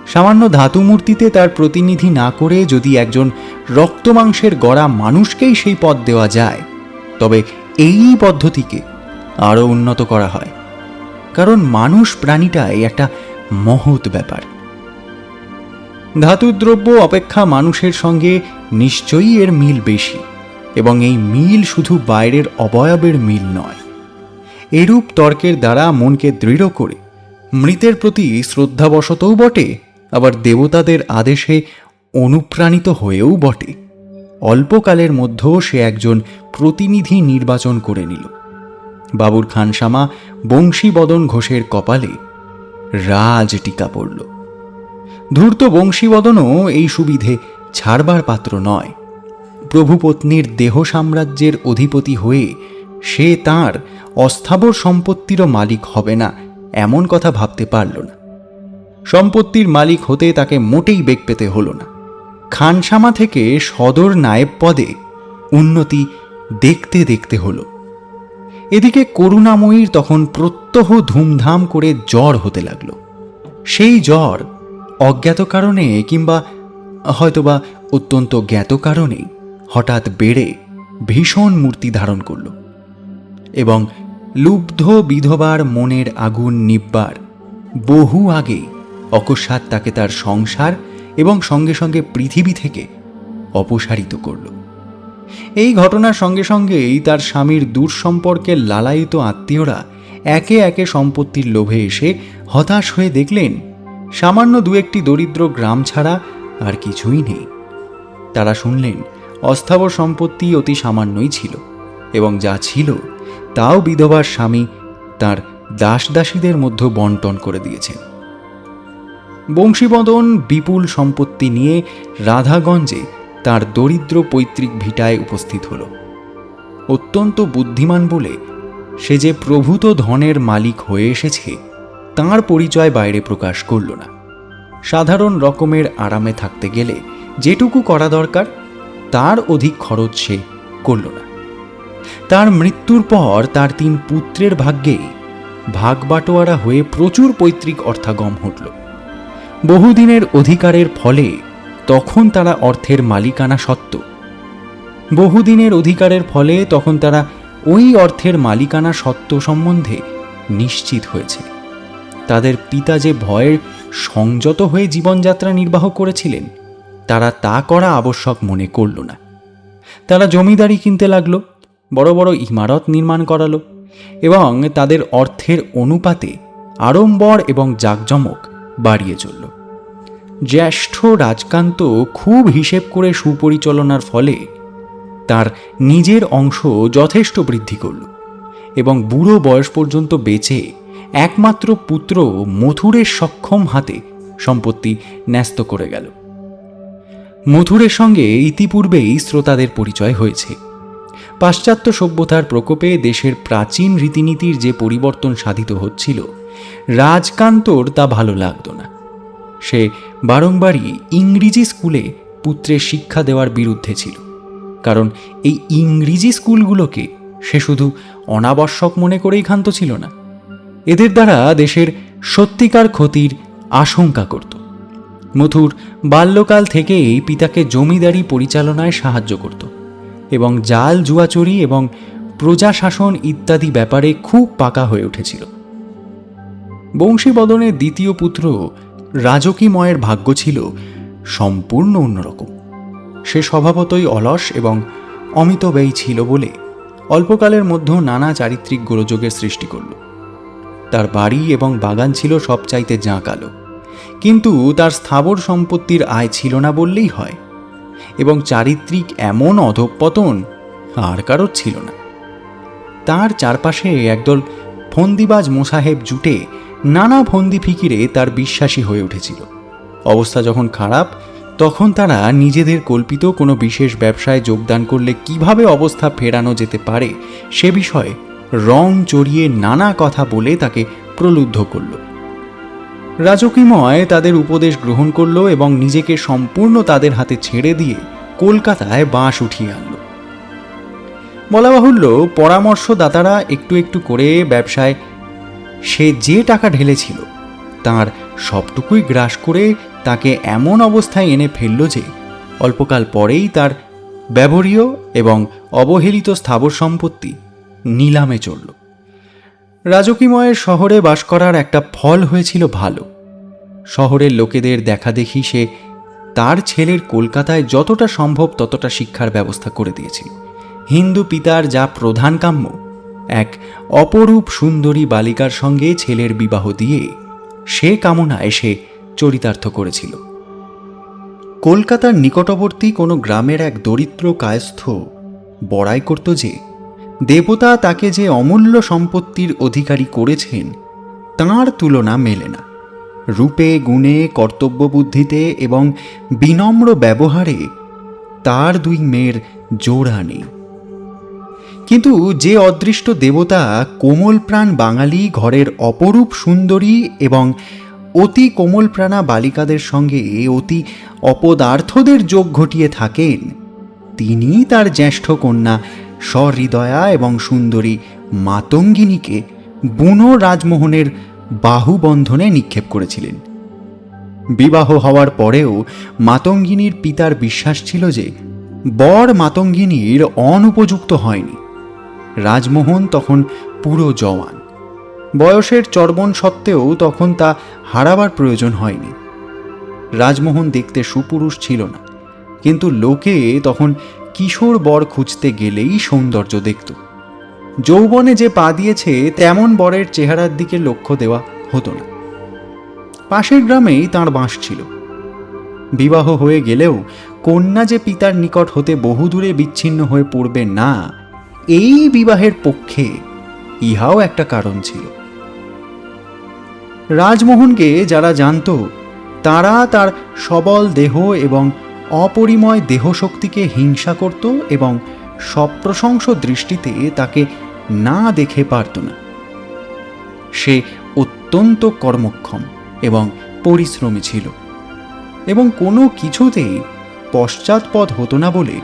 সামান্য ধাতু মূর্তিতে তার প্রতিনিধি না করে যদি একজন রক্তমাংসের গড়া মানুষকেই সেই পদ দেওয়া যায়, তবে এই পদ্ধতিকে আরও উন্নত করা হয়। কারণ মানুষ প্রাণীটাই একটা মহৎ ব্যাপার। ধাতুদ্রব্য অপেক্ষা মানুষের সঙ্গে নিশ্চয়ই এর মিল বেশি, এবং এই মিল শুধু বাইরের অবয়বের মিল নয়। এরূপ তর্কের দ্বারা মনকে দৃঢ় করে মৃতের প্রতি শ্রদ্ধাবশতও বটে, আবার দেবতাদের আদেশে অনুপ্রাণিত হয়েও বটে। অল্পকালের মধ্যেও সে একজন প্রতিনিধি নির্বাচন করে নিল। বাবুর খানসামা বংশীবদন ঘোষের কপালে রাজ টিকা পড়ল। ধূর্ত বংশীবদনও এই সুবিধে ছাড়বার পাত্র নয়। প্রভুপত্নীর দেহ সাম্রাজ্যের অধিপতি হয়ে সে তাঁর অস্থাবর সম্পত্তিরও মালিক হবে না, এমন কথা ভাবতে পারল না। সম্পত্তির মালিক হতে তাকে মোটেই বেগ পেতে হল না। খানসামা থেকে সদর নায়েব পদে উন্নতি দেখতে দেখতে হল। এদিকে করুণাময়ীর তখন প্রত্যহ ধুমধাম করে জ্বর হতে লাগল। সেই জ্বর অজ্ঞাত কারণে কিংবা হয়তোবা অত্যন্ত জ্ঞাত কারণে হঠাৎ বেড়ে ভীষণ মূর্তি ধারণ করল এবং লুব্ধ বিধবার মনের আগুন নিববার বহু আগে অকস্মাৎ তাকে তার সংসার এবং সঙ্গে সঙ্গে পৃথিবী থেকে অপসারিত করল। এই ঘটনার সঙ্গে সঙ্গেই তার স্বামীর দূর সম্পর্কের লালায়িত আত্মীয়রা একে একে সম্পত্তির লোভে এসে হতাশ হয়ে দেখলেন সামান্য দু একটি দরিদ্র গ্রাম ছাড়া আর কিছুই নেই। তারা শুনলেন অস্থাবর সম্পত্তি অতি সামান্যই ছিল, এবং যা ছিল তাও বিধবার স্বামী তার দাসদাসীদের মধ্যে বন্টন করে দিয়েছেন। বংশীবদন বিপুল সম্পত্তি নিয়ে রাধাগঞ্জে তার দরিদ্র পৈতৃক ভিটায় উপস্থিত হল। অত্যন্ত বুদ্ধিমান বলে সে যে প্রভূত ধনের মালিক হয়ে এসেছে তাঁর পরিচয় বাইরে প্রকাশ করল না। সাধারণ রকমের আরামে থাকতে গেলে যেটুকু করা দরকার তার অধিক খরচ সে করল না। তার মৃত্যুর পর তার 3 পুত্রের ভাগ্যে ভাগ বাটোয়ারা হয়ে প্রচুর পৈতৃক অর্থাগম ঘটল। বহুদিনের অধিকারের ফলে তখন তারা অর্থের মালিকানা সত্ত্ব। বহুদিনের অধিকারের ফলে তখন তারা ওই অর্থের মালিকানা সত্ত্ব সম্বন্ধে নিশ্চিত হয়েছে। তাদের পিতা যে ভয়ে সংযত হয়ে জীবনযাত্রা নির্বাহ করেছিলেন তারা তা করা আবশ্যক মনে করল না। তারা জমিদারি কিনতে লাগলো, বড় বড় ইমারত নির্মাণ করালো এবং তাদের অর্থের অনুপাতে আড়ম্বর এবং জাঁকজমক বাড়িয়ে চলল। জ্যেষ্ঠ রাজকান্ত খুব হিসেব করে সুপরিচালনার ফলে তার নিজের অংশ যথেষ্ট বৃদ্ধি করল এবং বুড়ো বয়স পর্যন্ত বেঁচে একমাত্র পুত্র মথুরের সক্ষম হাতে সম্পত্তি ন্যস্ত করে গেল। মথুরের সঙ্গে ইতিপূর্বেই শ্রোতাদের পরিচয় হয়েছে। পাশ্চাত্য সভ্যতার প্রকোপে দেশের প্রাচীন রীতিনীতির যে পরিবর্তন সাধিত হচ্ছিল রাজকান্তর তা ভালো লাগতো না। সে বারংবারই ইংরেজি স্কুলে পুত্রের শিক্ষা দেওয়ার বিরুদ্ধে ছিল, কারণ এই ইংরেজি স্কুলগুলোকে সে শুধু অনাবশ্যক মনে করেই ক্ষান্ত ছিল না, এদের দ্বারা দেশের সত্যিকার ক্ষতির আশঙ্কা করত। মথুর বাল্যকাল থেকেই পিতাকে জমিদারি পরিচালনায় সাহায্য করত এবং জাল জুয়াচুরি এবং প্রজাশাসন ইত্যাদি ব্যাপারে খুব পাকা হয়ে উঠেছিল। বংশীবদনের দ্বিতীয় পুত্র রাজকীময়ের ভাগ্য ছিল সম্পূর্ণ অন্যরকম। সে স্বভাবতই অলস এবং অমিতব্যয়ী ছিল বলে অল্পকালের মধ্যে নানা চারিত্রিক গোলযোগের সৃষ্টি করল। তার বাড়ি এবং বাগান ছিল সবচাইতে জাঁকালো, কিন্তু তার স্থাবর সম্পত্তির আয় ছিল না বললেই হয়, এবং চারিত্রিক এমন অধঃপতন আর কারোর ছিল না। তার চারপাশে একদল ফন্দিবাজ মোসাহেব জুটে নানা ফন্দি ফিকিরে তার বিশ্বাসী হয়ে উঠেছিল। অবস্থা যখন খারাপ তখন তারা নিজেদের কল্পিত কোনো বিশেষ ব্যবসায় যোগদান করলে কিভাবে অবস্থা ফেরানো যেতে পারে সে বিষয়ে রং চড়িয়ে নানা কথা বলে তাকে প্রলুব্ধ করল। রাজকীময় তাদের উপদেশ গ্রহণ করল এবং নিজেকে সম্পূর্ণ তাদের হাতে ছেড়ে দিয়ে কলকাতায় বাঁশ উঠিয়ে আনল। বলা বাহুল্য, পরামর্শদাতারা একটু একটু করে ব্যবসায় সে যে টাকা ঢেলেছিল তার সবটুকুই গ্রাস করে তাকে এমন অবস্থায় এনে ফেলল যে অল্পকাল পরেই তার ব্যবহৃত এবং অবহেলিত স্থাবর সম্পত্তি নিলামে চলল। রাজকীময়ের শহরে বাস করার একটা ফল হয়েছিল ভালো। শহরের লোকেদের দেখাদেখি সে তার ছেলের কলকাতায় যতটা সম্ভব ততটা শিক্ষার ব্যবস্থা করে দিয়েছিল। হিন্দু পিতার যা প্রধান কাম্য, এক অপরূপ সুন্দরী বালিকার সঙ্গে ছেলের বিবাহ দিয়ে সে কামনায় সে চরিতার্থ করেছিল। কলকাতার নিকটবর্তী কোনো গ্রামের এক দরিদ্র কায়স্থ বড়াই করত যে দেবতা তাকে যে অমূল্য সম্পত্তির অধিকারী করেছেন তাঁর তুলনা মেলে না। রূপে, গুণে, কর্তব্যবুদ্ধিতে এবং বিনম্র ব্যবহারে তার 2 মেয়ের জোড়া নেই। কিন্তু যে অদৃষ্ট দেবতা কোমল প্রাণ বাঙালি ঘরের অপরূপ সুন্দরী এবং অতি কোমলপ্রাণা বালিকাদের সঙ্গে অতি অপদার্থদের যোগ ঘটিয়ে থাকেন, তিনি তার জ্যেষ্ঠ কন্যা সহৃদয়া এবং সুন্দরী মাতঙ্গিনীকে বুনো রাজমোহনের বাহুবন্ধনে নিক্ষেপ করেছিলেন। বিবাহ হওয়ার পরেও মাতঙ্গিনীর পিতার বিশ্বাস ছিল যে বর মাতঙ্গিনীর অনুপযুক্ত হয়নি। রাজমোহন তখন পুরো জওয়ান, বয়সের চর্বণ সত্ত্বেও তখন তা হারাবার প্রয়োজন হয়নি। রাজমোহন দেখতে সুপুরুষ ছিল না, কিন্তু লোকে তখন কিশোর বর খুঁজতে গেলেই সৌন্দর্য দেখত। যৌবনে যে পা দিয়েছে তেমন বরের চেহারার দিকে লক্ষ্য দেওয়া হতো না। পাশের গ্রামেই তাঁর বাস ছিল। বিবাহ হয়ে গেলেও কন্যা যে পিতার নিকট হতে বহুদূরে বিচ্ছিন্ন হয়ে পড়বে না, এই বিবাহের পক্ষে ইহাও একটা কারণ ছিল। রাজমোহনকে যারা জানত তারা তার সবল দেহ এবং অপরিময় দেহশক্তিকে হিংসা করত এবং সপ্রশংস দৃষ্টিতে তাকে না দেখে পারত না। সে অত্যন্ত কর্মক্ষম এবং পরিশ্রমী ছিল এবং কোনো কিছুতেই পশ্চাৎপদ হতো না বলে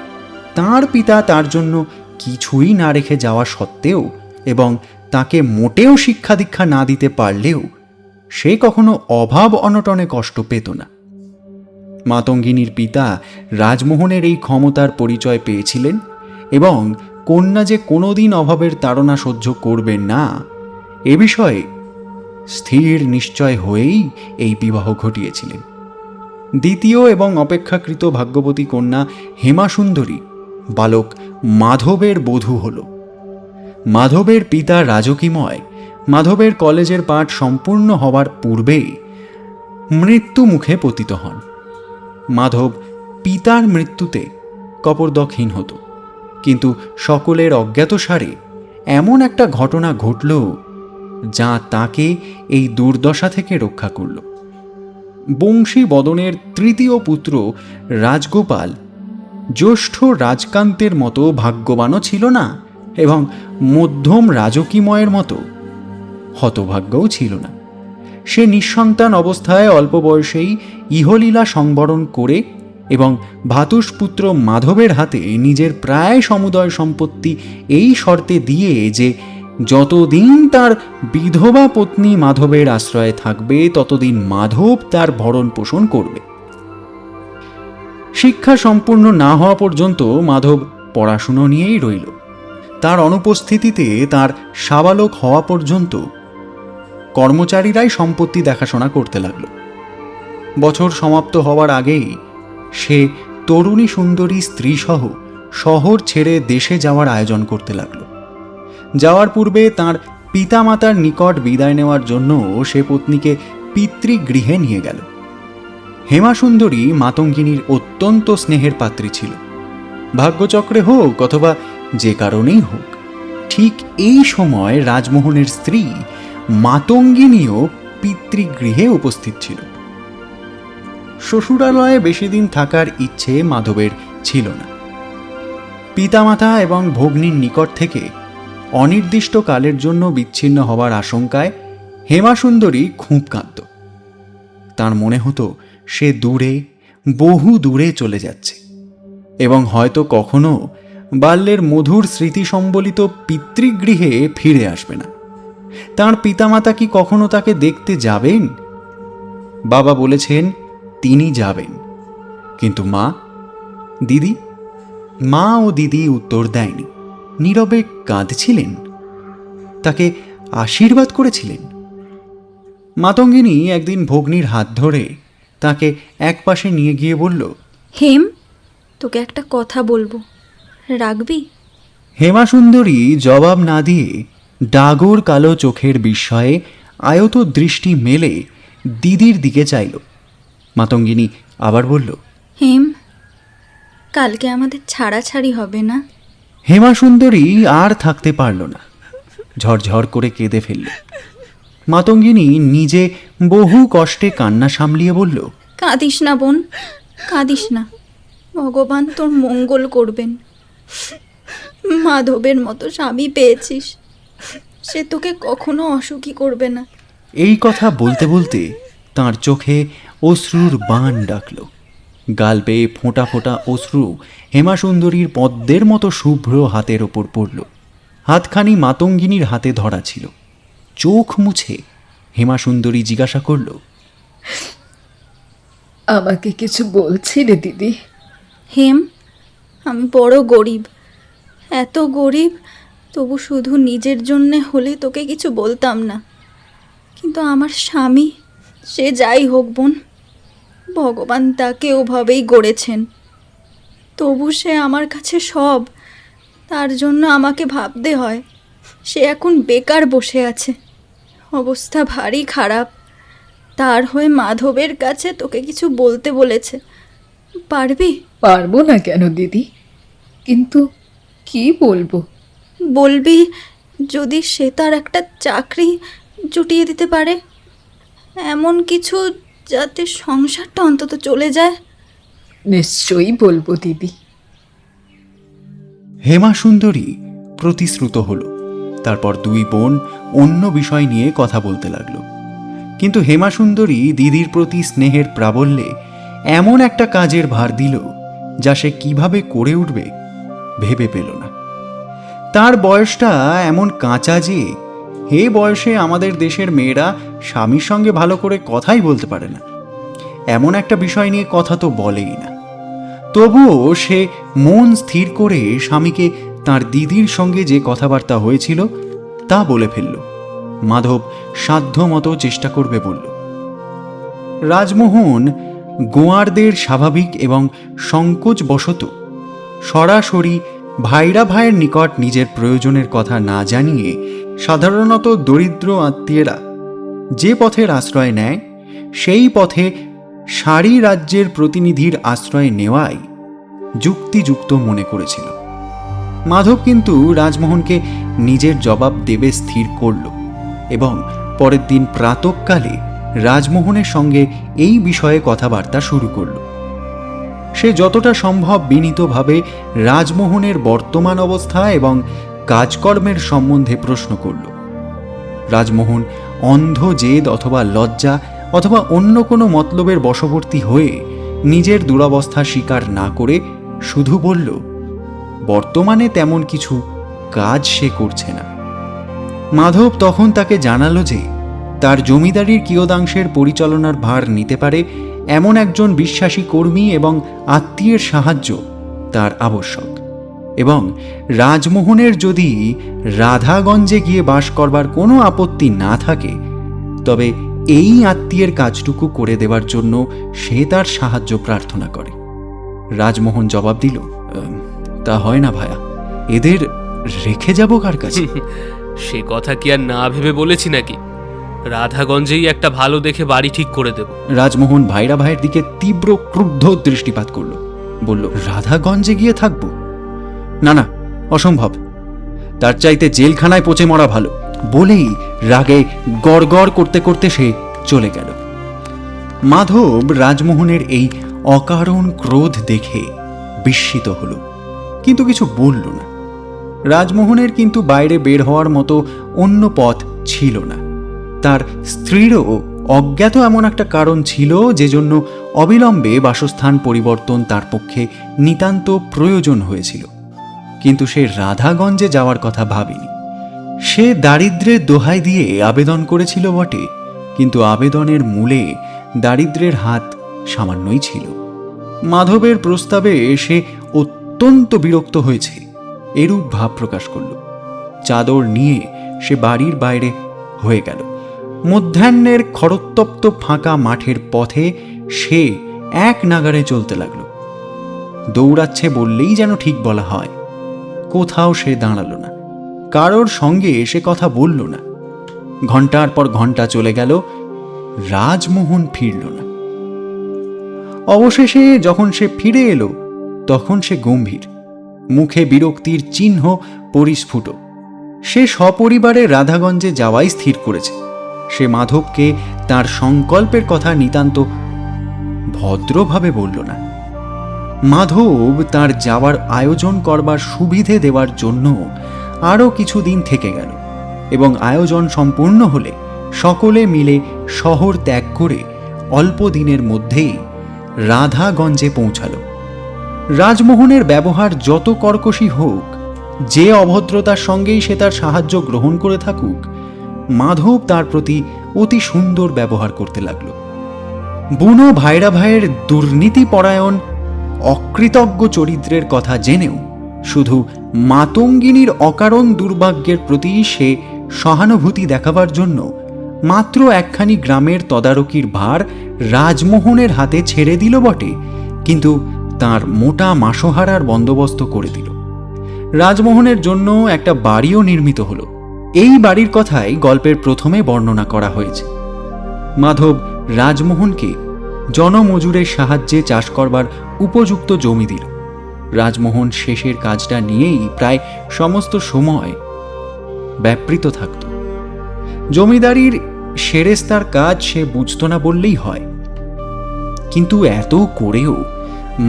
তার পিতা তার জন্য কিছুই না রেখে যাওয়া সত্ত্বেও এবং তাকে মোটেও শিক্ষা দীক্ষা না দিতে পারলেও সে কখনো অভাব অনটনে কষ্ট পেত না। মাতঙ্গিনীর পিতা রাজমোহনের এই ক্ষমতার পরিচয় পেয়েছিলেন এবং কন্যা যে কোনোদিন অভাবের তাড়না সহ্য করবে না এ বিষয়ে স্থির নিশ্চয় হয়েই এই বিবাহ ঘটিয়েছিলেন। দ্বিতীয় এবং অপেক্ষাকৃত ভাগ্যবতী কন্যা হেমাসুন্দরী বালক মাধবের বধূ হল। মাধবের পিতা রাজকীময় মাধবের কলেজের পাঠ সম্পূর্ণ হওয়ার পূর্বেই মৃত্যু মুখে পতিত হন। মাধব পিতার মৃত্যুতে কপর্দকহীন হতো, কিন্তু সকলের অজ্ঞাতসারে এমন একটা ঘটনা ঘটল যা তাকে এই দুর্দশা থেকে রক্ষা করল। বংশী বদনের তৃতীয় পুত্র রাজগোপাল জ্যেষ্ঠ রাজকান্তের মতো ভাগ্যবানও ছিল না এবং মধ্যম রাজকীময়ের মতো হতভাগ্যও ছিল না। সে নিঃসন্তান অবস্থায় অল্প বয়সেই ইহলীলা সংবরণ করে এবং ভ্রাতুষ্পুত্র মাধবের হাতে নিজের প্রায় সমুদয় সম্পত্তি এই শর্তে দিয়ে যে যতদিন তার বিধবা পত্নী মাধবের আশ্রয়ে থাকবে ততদিন মাধব তার ভরণ পোষণ করবে। শিক্ষা সম্পূর্ণ না হওয়া পর্যন্ত মাধব পড়াশুনো নিয়েই রইল। তার অনুপস্থিতিতে তার সাবালক হওয়া পর্যন্ত কর্মচারীরাই সম্পত্তি দেখাশোনা করতে লাগল। বছর সমাপ্ত হওয়ার আগেই সে তরুণী সুন্দরী স্ত্রীসহ শহর ছেড়ে দেশে যাওয়ার আয়োজন করতে লাগল। যাওয়ার পূর্বে তার পিতামাতার নিকট বিদায় নেওয়ার জন্য সে পত্নীকে পিতৃগৃহে নিয়ে গেল। হেমাসুন্দরী মাতঙ্গিনীর অত্যন্ত স্নেহের পাত্রী ছিল। ভাগ্যচক্রে হোক অথবা যে কারণেই হোক, ঠিক এই সময় রাজমোহনের স্ত্রী মাতঙ্গিনীও পিতৃগৃহে উপস্থিত ছিল। শ্বশুরালয়ে বেশি দিন থাকার ইচ্ছে মাধবের ছিল না। পিতামাতা এবং ভগ্নীর নিকট থেকে অনির্দিষ্ট কালের জন্য বিচ্ছিন্ন হওয়ার আশঙ্কায় হেমাসুন্দরী খুব কাঁদত। তার মনে হতো সে দূরে, বহু দূরে চলে যাচ্ছে এবং হয়তো কখনো বাল্যের মধুর স্মৃতি সম্বলিত পিতৃগৃহে ফিরে আসবে না। তার পিতামাতা কি কখনো তাকে দেখতে যাবেন? বাবা বলেছেন তিনি যাবেন, কিন্তু মা ও দিদি উত্তর দেয়নি। নীরবে কাঁদছিলেন, তাকে আশীর্বাদ করেছিলেন। মাতঙ্গিনী একদিন ভগ্নীর হাত ধরে তাকে একপাশে নিয়ে গিয়ে বলল, হেম, তোকে একটা কথা বলবো, রাখবি? হেমাসুন্দরী জবাব না দিয়ে ডাগর কালো চোখের বিস্ময়ে আয়ত দৃষ্টি মেলে দিদির দিকে চাইল। মাতঙ্গিনী আবার বলল, হেম, কালকে আমাদের ছাড়াছাড়ি হবে না? হেমাসুন্দরী আর থাকতে পারল না, ঝরঝর করে কেঁদে ফেলল। মাতঙ্গিনী নিজে বহু কষ্টে কান্না সামলিয়ে বলল, কাঁদিস না বোন, কাঁদিস না, ভগবান তোর মঙ্গল করবেন। মাধবের মতো স্বামী পেয়েছিস, সে তোকে কখনো অসুখী করবে না। এই কথা বলতে বলতে তাঁর চোখে অশ্রুর বাণ ডাকল। গাল বেয়ে ফোঁটা ফোঁটা অশ্রু হেমাসুন্দরীর পদ্মের মতো শুভ্র হাতের ওপর পড়ল। হাতখানি মাতঙ্গিনীর হাতে ধরা ছিল। চোখ মুছে হেমাসুন্দরী জিজ্ঞাসা করল, আমাকে কিছু বলছিলে দিদি? হেম, আমি বড় গরিব, এত গরিব, তবু শুধু নিজের জন্যে হলে তোকে কিছু বলতাম না। কিন্তু আমার স্বামী, সে যাই হোক বোন, ভগবান তাকে ওভাবেই গড়েছেন, তবু সে আমার কাছে সব। তার জন্য আমাকে ভাবতে হয়। সে এখন বেকার বসে আছে, অবস্থা ভারী খারাপ। তার হয়ে মাধবের কাছে তোকে কিছু বলতে বলেছে, পারবি? পারবো না কেন দিদি, কিন্তু কি বলবো? বলবি যদি সে তার একটা চাকরি জুটিয়ে দিতে পারে, এমন কিছু যাতে সংসারটা অন্তত চলে যায়। নিশ্চয়ই বলবো দিদি। হেমাসুন্দরী প্রতিশ্রুত হল তারপর দুই বোন অন্য বিষয় নিয়ে কথা বলতে লাগলো। কিন্তু হেমাসুন্দরী দিদির প্রতি স্নেহের প্রাবল্যে এমন একটা কাজের ভার দিল যা সে কিভাবে করে উঠবে ভেবে পেল না। তার বয়সটা এমন কাঁচা যে হে বয়সে আমাদের দেশের মেয়েরা স্বামীর সঙ্গে ভালো করে কথাই বলতে পারে না, এমন একটা বিষয় নিয়ে কথা তো বলেই না। তবুও সে মন স্থির করে স্বামীকে তার দিদির সঙ্গে যে কথাবার্তা হয়েছিল তা বলে ফেলল। মাধব সাধ্যমতো চেষ্টা করবে বলল। রাজমোহন গোয়ারদের স্বাভাবিক এবং সংকোচবশত সরাসরি ভাইরা ভাইয়ের নিকট নিজের প্রয়োজনের কথা না জানিয়ে সাধারণত দরিদ্র আত্মীয়রা যে পথের আশ্রয় নেয় সেই পথে সারি রাজ্যের প্রতিনিধির আশ্রয় নেওয়াই যুক্তিযুক্ত মনে করেছিল। মাধব কিন্তু রাজমোহনকে নিজের জবাব দেবে স্থির করল এবং পরের দিন প্রাতঃকালে রাজমোহনের সঙ্গে এই বিষয়ে কথাবার্তা শুরু করল। সে যতটা সম্ভব বিনীতভাবে রাজমোহনের বর্তমান অবস্থা এবং কাজকর্মের সম্বন্ধে প্রশ্ন করল। রাজমোহন অন্ধ জেদ অথবা লজ্জা অথবা অন্য কোনো মতলবের বশবর্তী হয়ে নিজের দুরবস্থা স্বীকার না করে শুধু বলল, বর্তমানে তেমন কিছু কাজ সে করছে না। মাধব তখন তাকে জানালো যে তার জমিদারির কিয়দাংশের পরিচালনার ভার নিতে পারে এমন একজন বিশ্বাসী কর্মী এবং আত্মীয়ের সাহায্য তার আবশ্যক, এবং রাজমোহনের যদি রাধাগঞ্জে গিয়ে বাস করবার কোনো আপত্তি না থাকে তবে এই আত্মীয়ের কাজটুকু করে দেওয়ার জন্য সে তার সাহায্য প্রার্থনা করে। রাজমোহন জবাব দিল, তা হয় না ভায়া, এদের রেখে যাব কার কাছে? সে কথা কি আর না ভেবে বলেছি নাকি? রাধাগঞ্জেই একটা ভালো দেখে বাড়ি ঠিক করে দেব। রাজমোহন ভাইরা ভাইয়ের দিকে তীব্র ক্রুদ্ধ দৃষ্টিপাত করল, বলল, রাধাগঞ্জে গিয়ে থাকবো? না না, অসম্ভব, তার চাইতে জেলখানায় পচে মরা ভালো। বলেই রাগে গড়গড় করতে করতে সে চলে গেল। মাধব রাজমোহনের এই অকারণ ক্রোধ দেখে বিস্মিত হল, কিন্তু কিছু বলল না। রাজমোহনের কিন্তু বাইরে বের হওয়ার মতো অন্য পথ ছিল না। তার স্ত্রীরও অজ্ঞাত এমন একটা কারণ ছিল যে জন্য অবিলম্বে বাসস্থান পরিবর্তন তার পক্ষে নিতান্ত প্রয়োজন হয়েছিল, কিন্তু সে রাধাগঞ্জে যাওয়ার কথা ভাবেনি। সে দারিদ্র্যের দোহাই দিয়ে আবেদন করেছিল বটে, কিন্তু আবেদনের মূলে দারিদ্র্যের হাত সামান্যই ছিল। মাধবের প্রস্তাবে সে অত্যন্ত বিরক্ত হয়েছে এরূপ ভাব প্রকাশ করল। চাদর নিয়ে সে বাড়ির বাইরে হয়ে গেল। মধ্যাহ্নের খরোত্তপ্ত ফাঁকা মাঠের পথে সে এক নাগাড়ে চলতে লাগল। দৌড়াচ্ছে বললেই যেন ঠিক বলা হয়। কোথাও সে দাঁড়ালো না, কারোর সঙ্গে সে কথা বলল না। ঘন্টার পর ঘন্টা চলে গেল, রাজমোহন ফিরল না। অবশেষে যখন সে ফিরে এলো তখন সে গম্ভীর, মুখে বিরক্তির চিহ্ন পরিস্ফুট। সে সপরিবারে রাধাগঞ্জে যাওয়াই স্থির করেছে। সে মাধবকে তার সংকল্পের কথা নিতান্ত ভদ্রভাবে বলল না। মাধব তার যাওয়ার আয়োজন করবার সুবিধে দেওয়ার জন্য আরও কিছুদিন থেকে গেল, এবং আয়োজন সম্পূর্ণ হলে সকলে মিলে শহর ত্যাগ করে অল্প দিনের মধ্যেই রাধাগঞ্জে পৌঁছালো। রাজমোহনের ব্যবহার যত কর্কশী হোক, যে অভদ্রতার সঙ্গেই সে তার সাহায্য গ্রহণ করে থাকুক, মাধব তার প্রতি অতি সুন্দর ব্যবহার করতে লাগল। বুনো ভাইরা ভাইয়ের দুর্নীতিপরায়ণ অকৃতজ্ঞ চরিত্রের কথা জেনেও শুধু মাতঙ্গিনীর অকারণ দুর্ভাগ্যের প্রতি সে সহানুভূতি দেখাবার জন্য মাত্র একখানি গ্রামের তদারকির ভার রাজমোহনের হাতে ছেড়ে দিল বটে, কিন্তু তার মোটা মাসোহারার বন্দোবস্ত করে দিল। রাজমোহনের জন্য একটা বাড়িও নির্মিত হলো। এই বাড়ির কথাই গল্পের প্রথমে বর্ণনা করা হয়েছে। মাধব রাজমোহনকে জনমজুরের সাহায্যে চাষ করবার উপযুক্ত জমি দিল। রাজমোহন শেষের কাজটা নিয়েই প্রায় সমস্ত সময় ব্যাপৃত থাকত। জমিদারির সেরেস্তার কাজ সে বুঝত না বললেই হয়, কিন্তু এত করেও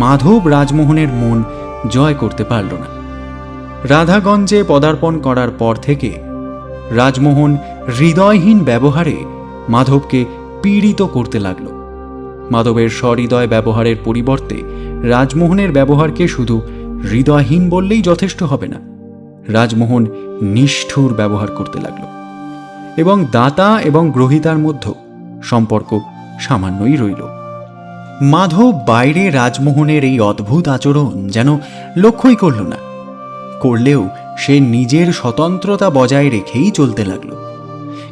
মাধব রাজমোহনের মন জয় করতে পারল না। রাধাগঞ্জে পদার্পণ করার পর থেকে রাজমোহন হৃদয়হীন ব্যবহারে মাধবকে পীড়িত করতে লাগল। মাধবের সহৃদয় ব্যবহারের পরিবর্তে রাজমোহনের ব্যবহারকে শুধু হৃদয়হীন বললেই যথেষ্ট হবে না, রাজমোহন নিষ্ঠুর ব্যবহার করতে লাগল। এবং দাতা এবং গ্রহীতার মধ্যে সম্পর্ক সামান্যই রইল। মাধব বাইরে রাজমোহনের এই অদ্ভুত আচরণ যেন লক্ষ্যই করল না, করলেও সে নিজের স্বতন্ত্রতা বজায় রেখেই চলতে লাগল।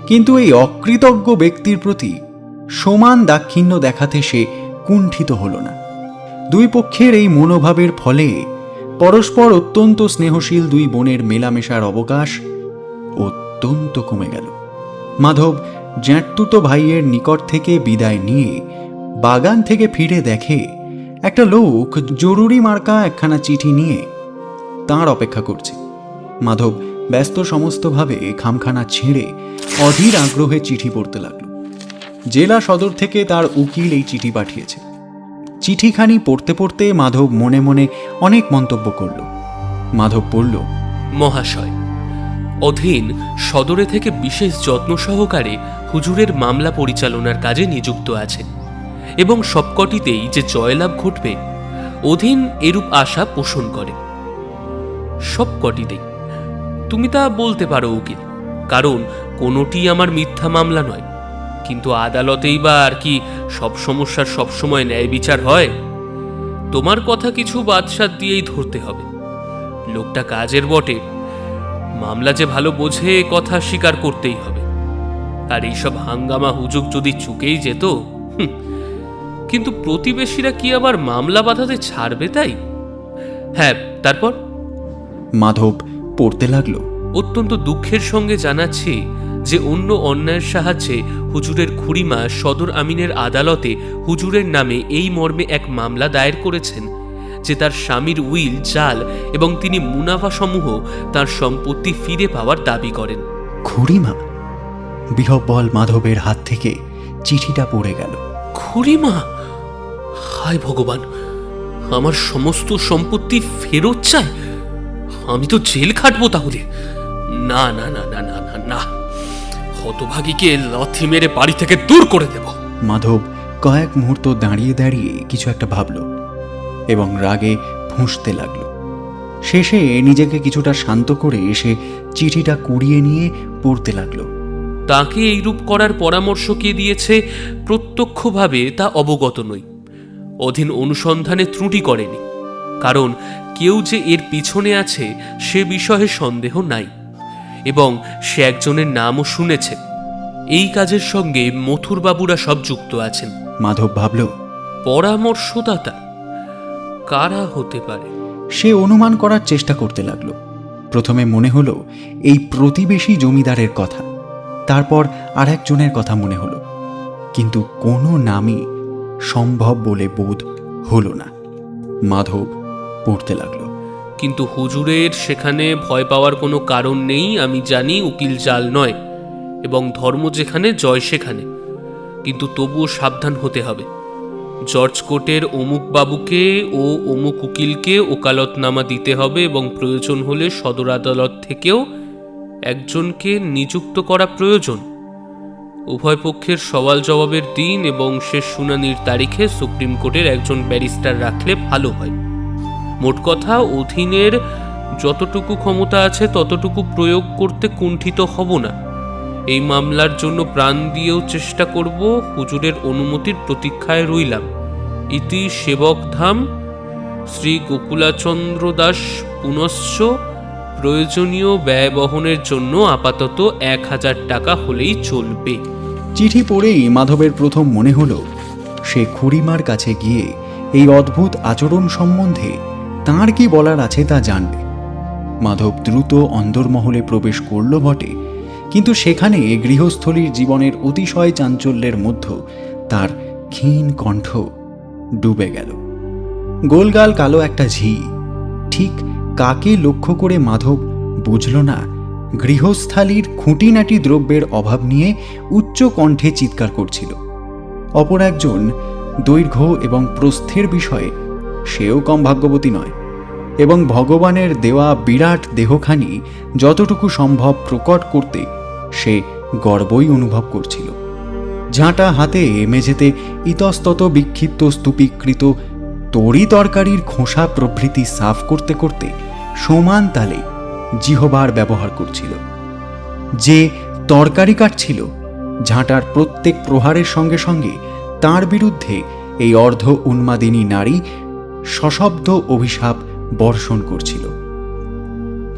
কিন্তু এই অকৃতজ্ঞ ব্যক্তির প্রতি সমান দাক্ষিণ্য দেখাতে সে কুণ্ঠিত হল না। দুই পক্ষের এই মনোভাবের ফলে পরস্পর অত্যন্ত স্নেহশীল দুই বোনের মেলামেশার অবকাশ অত্যন্ত কমে গেল। মাধব জ্যাঠতুতো ভাইয়ের নিকট থেকে বিদায় নিয়ে বাগান থেকে ফিরে দেখে একটা লোক জরুরি মার্কা একখানা চিঠি নিয়ে তাঁর অপেক্ষা করছে। মাধব ব্যস্ত সমস্তভাবে খামখানা ছেড়ে অধীর আগ্রহে চিঠি পড়তে লাগল। জেলা সদর থেকে তার উকিল এই চিঠি পাঠিয়েছে। চিঠিখানি পড়তে পড়তে মাধব মনে মনে অনেক মন্তব্য করল। মাধব পড়ল, মহাশয়, অধীন সদরে থেকে বিশেষ যত্ন সহকারে হুজুরের মামলা পরিচালনার কাজে নিযুক্ত আছে এবং সবকটিতেই যে জয়লাভ ঘটবে অধীন এরূপ আশা পোষণ করে। সবকটিতেই তুমি তা বলতে পারো উকিল, কারণ কোনোটি আমার মিথ্যা মামলা নয়। কিন্তু আদালতেই বা আর কি সব সমস্যার সবসময় ন্যায় বিচার হয়? তোমার কথা কিছু বাদশাদ দিয়েই ধরতে হবে। লোকটা কাজের বটে, মামলা যে ভালো বোঝে এ কথা স্বীকার করতেই হবে। আর এইসব হাঙ্গামা হুজুগ যদি চুকেই যেত, কিন্তু প্রতিবেশীরা কি আবার মামলা বাঁধাতে ছাড়বে? তাই হ্যাঁ, তারপর মাধব পড়তে লাগল। অত্যন্ত দুঃখের সঙ্গে জানাচ্ছি যে অন্য অন্যায়ের সাহায্যে হুজুরের খুড়িমা সদর আমিনের আদালতে হুজুরের নামে এই মর্মে এক মামলা দায়ের করেছেন যে তার স্বামীর উইল জাল এবং তিনি মুনাফা সমূহ তার সম্পত্তি ফিরে পাওয়ার দাবি করেন। খুড়িমা! বিহব্বল মাধবের হাত থেকে চিঠিটা পড়ে গেল। খুড়িমা! হায় ভগবান, আমার সমস্ত সম্পত্তি ফেরত চায়? আমি তো জেল খাটবো তাহলে। না না না না না না না, হতভাগীকে লাথি মেরে বাড়ি থেকে দূর করে দেব। মাধব কয়েক মুহূর্ত দাঁড়িয়ে দাঁড়িয়ে কিছু একটা ভাবল এবং রাগে ফুঁসতে লাগল। শেষে নিজেকে কিছুটা শান্ত করে এসে চিঠিটা কুড়িয়ে নিয়ে পড়তে লাগল। তাকে এইরূপ করার পরামর্শ কে দিয়েছে প্রত্যক্ষভাবে তা অবগত নই। অধীন অনুসন্ধানে ত্রুটি করেনি, কারণ কেউ যে এর পিছনে আছে সে বিষয়ে সন্দেহ নাই এবং সে একজনের নামও শুনেছে। এই কাজের সঙ্গে মথুরবাবুরা সব যুক্ত আছেন। মাধব ভাবল, পরামর্শদাতা কারা হতে পারে? সে অনুমান করার চেষ্টা করতে লাগল। প্রথমে মনে হলো এই প্রতিবেশী জমিদারের কথা, তারপর আর একজনের কথা মনে হলো, কিন্তু কোনো নামই সম্ভব বলে বোধ হলো না। মাধব পড়তে লাগলো। কিন্তু হুজুরের সেখানে ভয় পাওয়ার কোনো কারণ নেই। আমি জানি উকিল জাল নয় এবং ধর্ম যেখানে জয় সেখানে, কিন্তু তবুও সাবধান হতে হবে। জর্জ কোর্টের অমুক বাবুকে ও অমুক উকিলকে ওকালতনামা দিতে হবে এবং প্রয়োজন হলে সদর আদালত থেকেও একজনকে নিযুক্ত করা প্রয়োজন। উভয় পক্ষের সওয়াল জবাবের দিন এবং শেষ শুনানির তারিখে সুপ্রিম কোর্টের একজন ব্যারিস্টার রাখলে ভালো হয়। মোট কথা, অধীনের যতটুকু ক্ষমতা আছে ততটুকু প্রয়োগ করতে কুণ্ঠিত হব না। এই মামলার জন্য প্রাণ দিয়েও চেষ্টা করব। হুজুরের অনুমতির প্রতীক্ষায় রইলাম। ইতি সেবকধাম শ্রী গোকুলাচন্দ্র দাস পুনশ্চ। প্রয়োজনীয় ব্যয় বহনের জন্য আপাতত 1000 টাকা হলেই চলবে। চিঠি পড়েই মাধবের প্রথম মনে হলো সে খুড়িমার কাছে গিয়ে এই অদ্ভুত আচরণ সম্বন্ধে তাঁর কি বলার আছে তা জানবে। মাধব দ্রুত অন্দরমহলে প্রবেশ করল বটে, কিন্তু সেখানে গৃহস্থলীর জীবনের অতিশয় চাঞ্চল্যের মধ্যে তার ক্ষীণ কণ্ঠ ডুবে গেল। গোলগাল কালো একটা ঝি ঠিক কাকে লক্ষ্য করে মাধব বুঝল না গৃহস্থালীর খুঁটিনাটি দ্রব্যের অভাব নিয়ে উচ্চ কণ্ঠে চিৎকার করছিল। অপর একজন দৈর্ঘ্য এবং প্রস্থের বিষয়ে সেও কম ভাগ্যবতী নয় এবং ভগবানের দেওয়া বিরাট দেহখানি যতটুকু সম্ভব প্রকট করতে সে গর্বই অনুভব করছিল। ঝাঁটা হাতে মেঝেতে ইতস্তত বিক্ষিপ্ত স্তূপীকৃত তরি তরকারির খোসা প্রভৃতি সাফ করতে করতে সমান তালে জিহবার ব্যবহার করছিল। যে তরকারি কাটছিল, ঝাঁটার প্রত্যেক প্রহারের সঙ্গে সঙ্গে তার বিরুদ্ধে এই অর্ধ উন্মাদিনী নারী সশব্দ অভিশাপ বর্ষণ করছিল।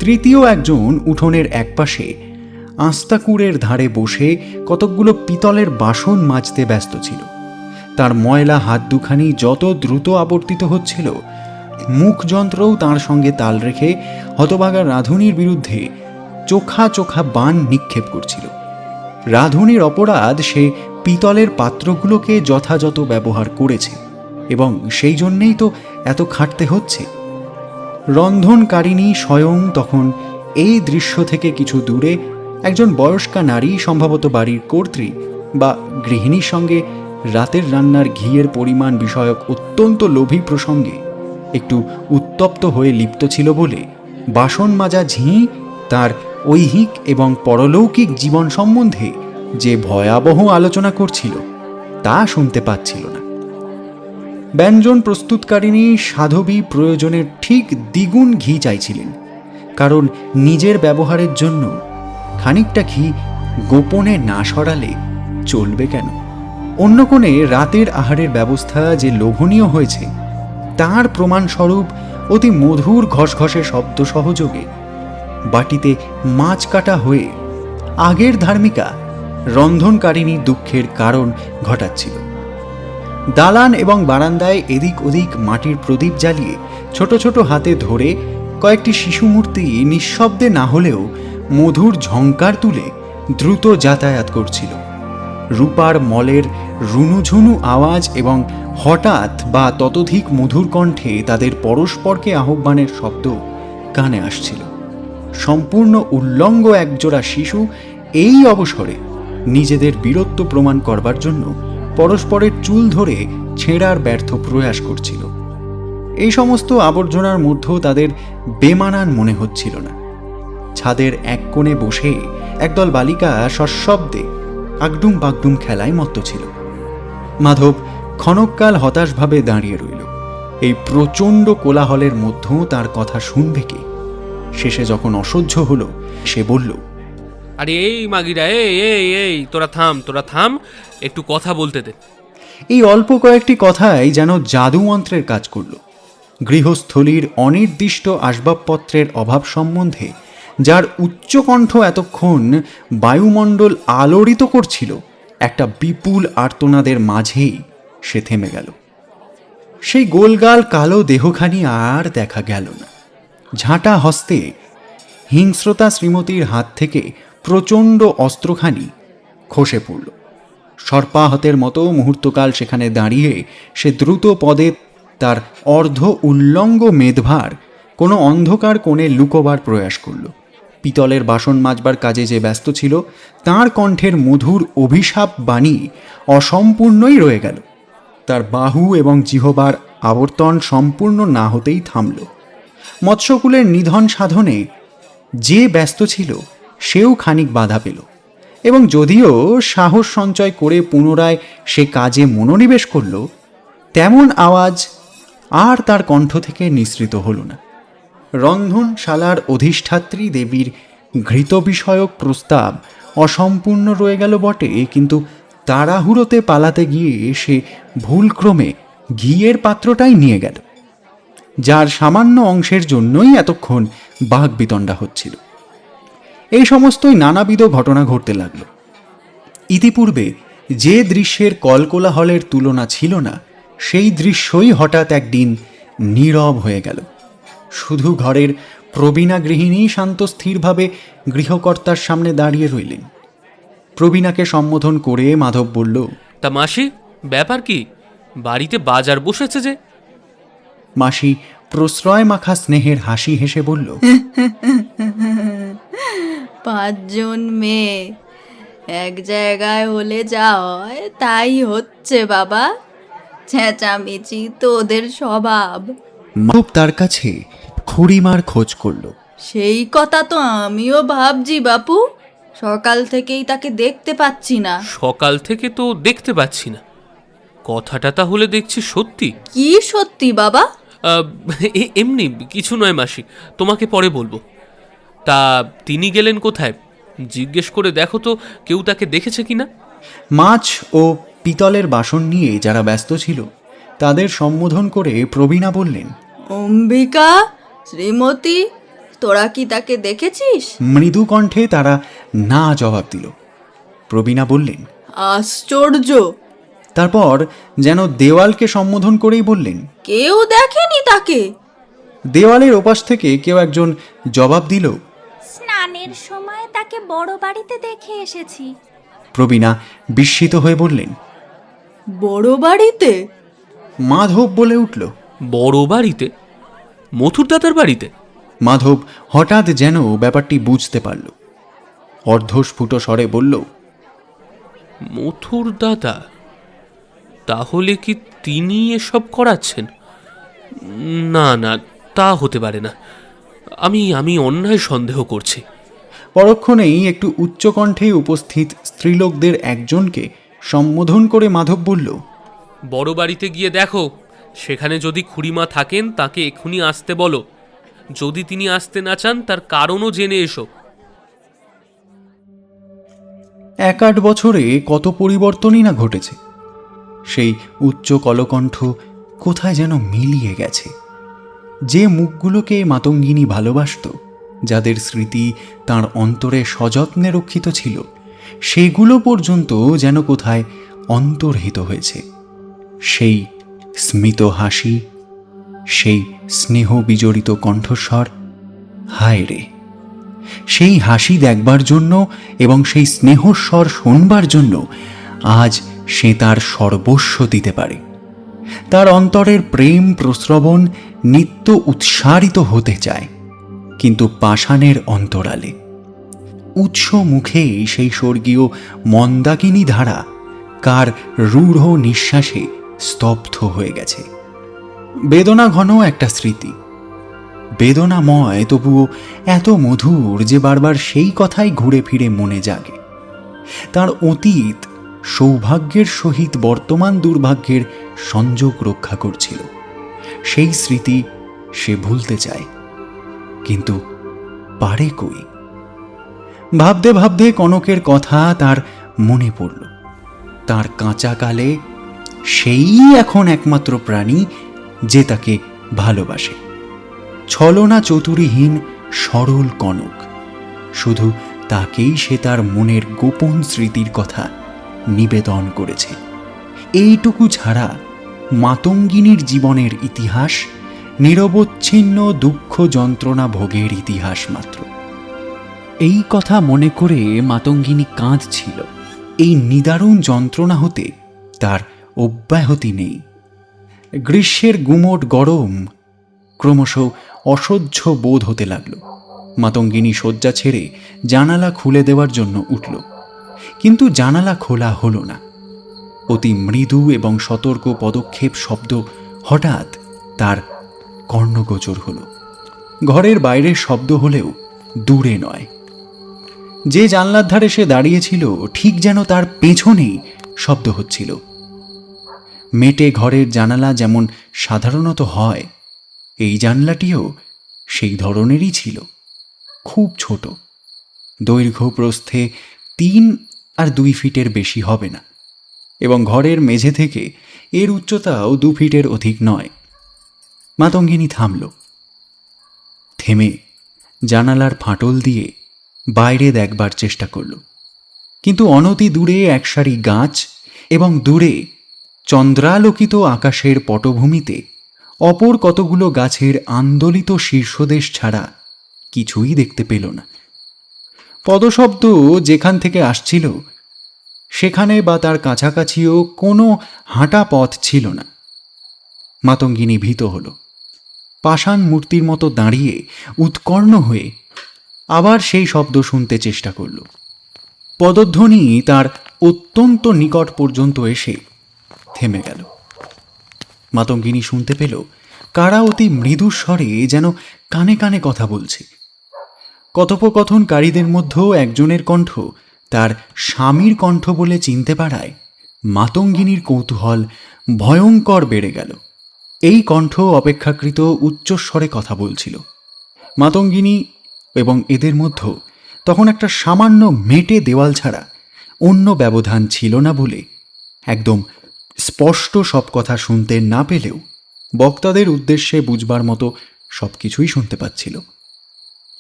তৃতীয় একজন উঠোনের একপাশে আস্তাকুড়ের ধারে বসে কতকগুলো পিতলের বাসন মাজতে ব্যস্ত ছিল। তার ময়লা হাত দুখানি যত দ্রুত আবর্তিত হচ্ছিল, মুখযন্ত্রও তার সঙ্গে তাল রেখে হতভাগা রাঁধুনির বিরুদ্ধে চোখা চোখা বাণ নিক্ষেপ করছিল। রাঁধুনির অপরাধ, সে পিতলের পাত্রগুলোকে যথাযথ ব্যবহার করেছে এবং সেই জন্যেই তো এত খাটতে হচ্ছে। রন্ধনকারিণী স্বয়ং তখন এই দৃশ্য থেকে কিছু দূরে একজন বয়স্কা নারী, সম্ভবত বাড়ির কর্ত্রী বা গৃহিণীর সঙ্গে রাতের রান্নার ঘিয়ের পরিমাণ বিষয়ক অত্যন্ত লোভী প্রসঙ্গে একটু উত্তপ্ত হয়ে লিপ্ত ছিল বলে বাসন মাজা ঝি তার ঐহিক এবং পরলৌকিক জীবন সম্বন্ধে যে ভয়াবহ আলোচনা করছিল তা শুনতে পাচ্ছিল না। ব্যঞ্জন প্রস্তুতকারিণী সাধবী প্রয়োজনের ঠিক দ্বিগুণ ঘি চাইছিলেন, কারণ নিজের ব্যবহারের জন্য খানিকটা ঘি গোপনে না সরালে চলবে কেন? অন্য কোণে রাতের আহারের ব্যবস্থা যে লোভনীয় হয়েছে তার প্রমাণস্বরূপ অতি মধুর ঘসঘসে শব্দ সহযোগে বাটিতে মাছ কাটা হয়ে আগের ধার্মিকা রন্ধনকারিণীর দুঃখের কারণ ঘটাচ্ছিল। দালান এবং বারান্দায় এদিক ওদিক মাটির প্রদীপ জ্বালিয়ে ছোট ছোট হাতে ধরে কয়েকটি শিশুমূর্তি নিঃশব্দে না হলেও মধুর ঝঙ্কার তুলে দ্রুত যাতায়াত করছিল। রূপার মলের রুনুঝুনু আওয়াজ এবং হঠাৎ বা ততোধিক মধুর কণ্ঠে তাদের পরস্পরকে আহ্বানের শব্দ কানে আসছিল। সম্পূর্ণ উল্লঙ্গ একজোড়া শিশু এই অবসরে নিজেদের বীরত্ব প্রমাণ করবার জন্য পরস্পরের চুল ধরে ছেঁড়ার ব্যর্থ প্রয়াস করছিল। এই সমস্ত আবর্জনার মধ্যেও তাদের বেমানান মনে হচ্ছিল না। ছাদের এক কোণে বসে একদল বালিকা সশব্দে আগডুম বাগডুম খেলায় মত্ত ছিল। মাধব ক্ষণকাল হতাশভাবে দাঁড়িয়ে রইল। এই প্রচণ্ড কোলাহলের মধ্যেও তার কথা শুনবে কে? শেষে যখন অসহ্য হলো, সে বলল, আরে এই মাগিরা, এই এই এই তোরা থাম, একটু কথা বলতে দে। এই অল্প কয়েকটি কথাই যেন জাদুমন্ত্রের কাজ করল। গৃহস্থলীর অনির্দিষ্ট আসবাবপত্রের অভাব সম্বন্ধে যার উচ্চকণ্ঠ এতক্ষণ বায়ুমণ্ডল আলোড়িত করছিল, একটা বিপুল আর্তনাদের মাঝেই সে থেমে গেল। সেই গোলগাল কালো দেহখানি আর দেখা গেল না। ঝাঁটা হস্তে হিংস্রতা শ্রীমতীর হাত থেকে প্রচণ্ড অস্ত্রখানি খসে পড়ল। সর্পাহতের মতো মুহূর্তকাল সেখানে দাঁড়িয়ে সে দ্রুত পদে তার অর্ধ উল্লঙ্গ মেদভার কোনো অন্ধকার কোণে লুকোবার প্রয়াস করল। পিতলের বাসন মাজবার কাজে যে ব্যস্ত ছিল, তার কণ্ঠের মধুর অভিশাপ বাণী অসম্পূর্ণই রয়ে গেল। তার বাহু এবং জিহবার আবর্তন সম্পূর্ণ না হতেই থামল। মৎস্যকুলের নিধন সাধনে যে ব্যস্ত ছিল সেও খানিক বাধা পেল, এবং যদিও সাহস সঞ্চয় করে পুনরায় সে কাজে মনোনিবেশ করল, তেমন আওয়াজ আর তার কণ্ঠ থেকে নিঃসৃত হল না। রন্ধনশালার অধিষ্ঠাত্রী দেবীর ঘৃত বিষয়ক প্রস্তাব অসম্পূর্ণ রয়ে গেল বটে, কিন্তু তাড়াহুড়োতে পালাতে গিয়ে সে ভুলক্রমে ঘিয়ের পাত্রটাই নিয়ে গেল, যার সামান্য অংশের জন্যই এতক্ষণ বাঘবিতণ্ডা হচ্ছিল। এই সমস্তই নানাবিধ ঘটনা ঘটতে লাগল। ইতিপূর্বে যে দৃশ্যের কলকোলাহলের তুলনা ছিল না, সেই দৃশ্যই হঠাৎ একদিন নীরব হয়ে গেল। শুধু ঘরের প্রবীণা গৃহিণী শান্ত স্থিরভাবে গৃহকর্তার সামনে দাঁড়িয়ে রইলেন। প্রবীণাকে সম্বোধন করে মাধব বলল, তা মাসি, ব্যাপার কি? বাড়িতে বাজার বসেছে যে? মাসি প্রশ্রয় মাখা স্নেহের হাসি হেসে বলল, 5 জন মেয়ে এক জায়গায় হলে যা হয় তাই হচ্ছে বাবা। চেঁচামেচি তো ওদের স্বভাব। মাধব তার কাছে খুড়িমার খোঁজ করল। সেই কথা তো আমিও ভাবছি বাপু। সকাল থেকেই তাকে দেখতে পাচ্ছি না। সকাল থেকে তো দেখতে পাচ্ছি না, কথাটা তাহলে দেখছি সত্যি? কি সত্যি বাবা? আহ, এমনি কিছু নয় মাসি, তোমাকে পরে বলবো। তা তিনি গেলেন কোথায়? জিজ্ঞেস করে দেখো তো কেউ তাকে দেখেছে কিনা। মাছ ও পিতলের বাসন নিয়ে যারা ব্যস্ত ছিল তাদের সম্বোধন করে প্রবীণা বললেন, অম্বিকা, শ্রীমতী, তোরা কি তাকে দেখেছিস? মৃদু কণ্ঠে তারা না জবাব দিল। প্রবীণা বললেন, আশ্চর্য, তারপর যেন দেওয়ালকে সম্বোধন করেই বললেন, কেউ দেখেনি তাকে। দেওয়ালের ওপাশ থেকে কেউ একজন জবাব দিল, স্নানের সময় তাকে বড় বাড়িতে দেখে এসেছি। প্রবীণা বিস্মিত হয়ে বললেন, বড় বাড়িতে? মাধব বলে উঠল। বড় বাড়িতে? মথুর দাদার বাড়িতে? মাধব হঠাৎ যেন ব্যাপারটি বুঝতে পারল। অর্ধস্ফুট স্বরে বলল, মথুর দাদা? তাহলে কি তিনি এসব করাচ্ছেন? না না, তা হতে পারে না। আমি অন্যায় সন্দেহ করছি। পরক্ষণেই একটু উচ্চকণ্ঠে উপস্থিত স্ত্রীলোকদের একজনকে সম্বোধন করে মাধব বলল, বড় বাড়িতে গিয়ে দেখো, সেখানে যদি খুড়িমা থাকেন তাকে এক্ষুনি আসতে বলো। যদি তিনি আসতে না চান তার কারণও জেনে এসো। 1-8 বছরে কত পরিবর্তনই না ঘটেছে। সেই উচ্চ কলকণ্ঠ কোথায় যেন মিলিয়ে গেছে। যে মুখগুলোকে মাতঙ্গিনী ভালোবাসত, যাদের স্মৃতি তার অন্তরে সযত্নে রক্ষিত ছিল, সেগুলো পর্যন্ত যেন কোথায় অন্তর্হিত হয়েছে। সেই স্মিত হাসি, সেই স্নেহ বিজড়িত কণ্ঠস্বর, হায় রে! সেই হাসি দেখবার জন্য এবং সেই স্নেহস্বর শোনবার জন্য আজ সে তার সর্বস্ব দিতে পারে। তার অন্তরের প্রেম প্রস্রবণ নিত্য উৎসারিত হতে চায়, কিন্তু পাষাণের অন্তরালে। উৎস মুখে সেই স্বর্গীয় মন্দাকিনী ধারা কার রূঢ় নিঃশ্বাসে স্তব্ধ হয়ে গেছে। বেদনা ঘন একটা স্মৃতি, বেদনাময় তবুও এত মধুর যে বারবার সেই কথাই ঘুরে ফিরে মনে জাগে। তার অতীত সৌভাগ্যের সহিত বর্তমান দুর্ভাগ্যের সংযোগ রক্ষা করছিল। সেই স্মৃতি সে ভুলতে চায়, কিন্তু পারে কই? ভাবতে ভাবতে কনকের কথা তার মনে পড়ল। তার কাঁচা কালে সেই এখন একমাত্র প্রাণী যে তাকে ভালোবাসে। ছলনা চতুরীহীন সরল কনক, শুধু তাকেই সে তার মনের গোপন স্মৃতির কথা নিবেদন করেছে। এইটুকু ছাড়া মাতঙ্গিনীর জীবনের ইতিহাস নিরবচ্ছিন্ন দুঃখ যন্ত্রণা ভোগের ইতিহাস মাত্র। এই কথা মনে করে মাতঙ্গিনী কাঁদছিল। এই নিদারুণ যন্ত্রণা হতে তার অব্যাহতি নেই। গ্রীষ্মের গুমোট গরম ক্রমশ অসহ্য বোধ হতে লাগল। মাতঙ্গিনী শয্যা ছেড়ে জানালা খুলে দেওয়ার জন্য উঠল, কিন্তু জানালা খোলা হলো না। অতি মৃদু এবং সতর্ক পদক্ষেপ শব্দ হঠাৎ তার কর্ণগোচর হল। ঘরের বাইরের শব্দ হলেও দূরে নয়। যে জানলার ধারে সে দাঁড়িয়েছিল ঠিক যেন তার পেছনেই শব্দ হচ্ছিল। মেটে ঘরের জানালা যেমন সাধারণত হয়, এই জানলাটিও সেই ধরনেরই ছিল। খুব ছোট, দৈর্ঘ্য প্রস্থে 3 আর 2 ফিটের বেশি হবে না, এবং ঘরের মেঝে থেকে এর উচ্চতাও 2 ফিটের অধিক নয়। মাতঙ্গিনী থামল। থেমে জানালার ফাটল দিয়ে বাইরে দেখবার চেষ্টা করল, কিন্তু অনতি দূরে এক সারি গাছ এবং দূরে চন্দ্রালোকিত আকাশের পটভূমিতে অপর কতগুলো গাছের আন্দোলিত শীর্ষদেশ ছাড়া কিছুই দেখতে পেল না। পদশব্দ যেখান থেকে আসছিল সেখানে বা তার কাছাকাছিও কোনো হাঁটা পথ ছিল না। মাতঙ্গিনী ভীত হল। পাষাণ মূর্তির মতো দাঁড়িয়ে উৎকর্ণ হয়ে আবার সেই শব্দ শুনতে চেষ্টা করল। পদধ্বনি তার অত্যন্ত নিকট পর্যন্ত এসে থেমে গেল। মাতঙ্গিনী শুনতে পেল কারা অতি মৃদু স্বরে যেন কানে কানে কথা বলছে। কথোপকথনকারীদের মধ্যেও একজনের কণ্ঠ তার স্বামীর কণ্ঠ বলে চিনতে পারায় মাতঙ্গিনীর কৌতূহল ভয়ঙ্কর বেড়ে গেল। এই কণ্ঠ অপেক্ষাকৃত উচ্চস্বরে কথা বলছিল। মাতঙ্গিনী এবং এদের মধ্যে তখন একটা সামান্য মেটে দেওয়াল ছাড়া অন্য ব্যবধান ছিল না বলে একদম স্পষ্ট সব কথা শুনতে না পেলেও বক্তাদের উদ্দেশ্যে বুঝবার মতো সব কিছুই শুনতে পাচ্ছিল।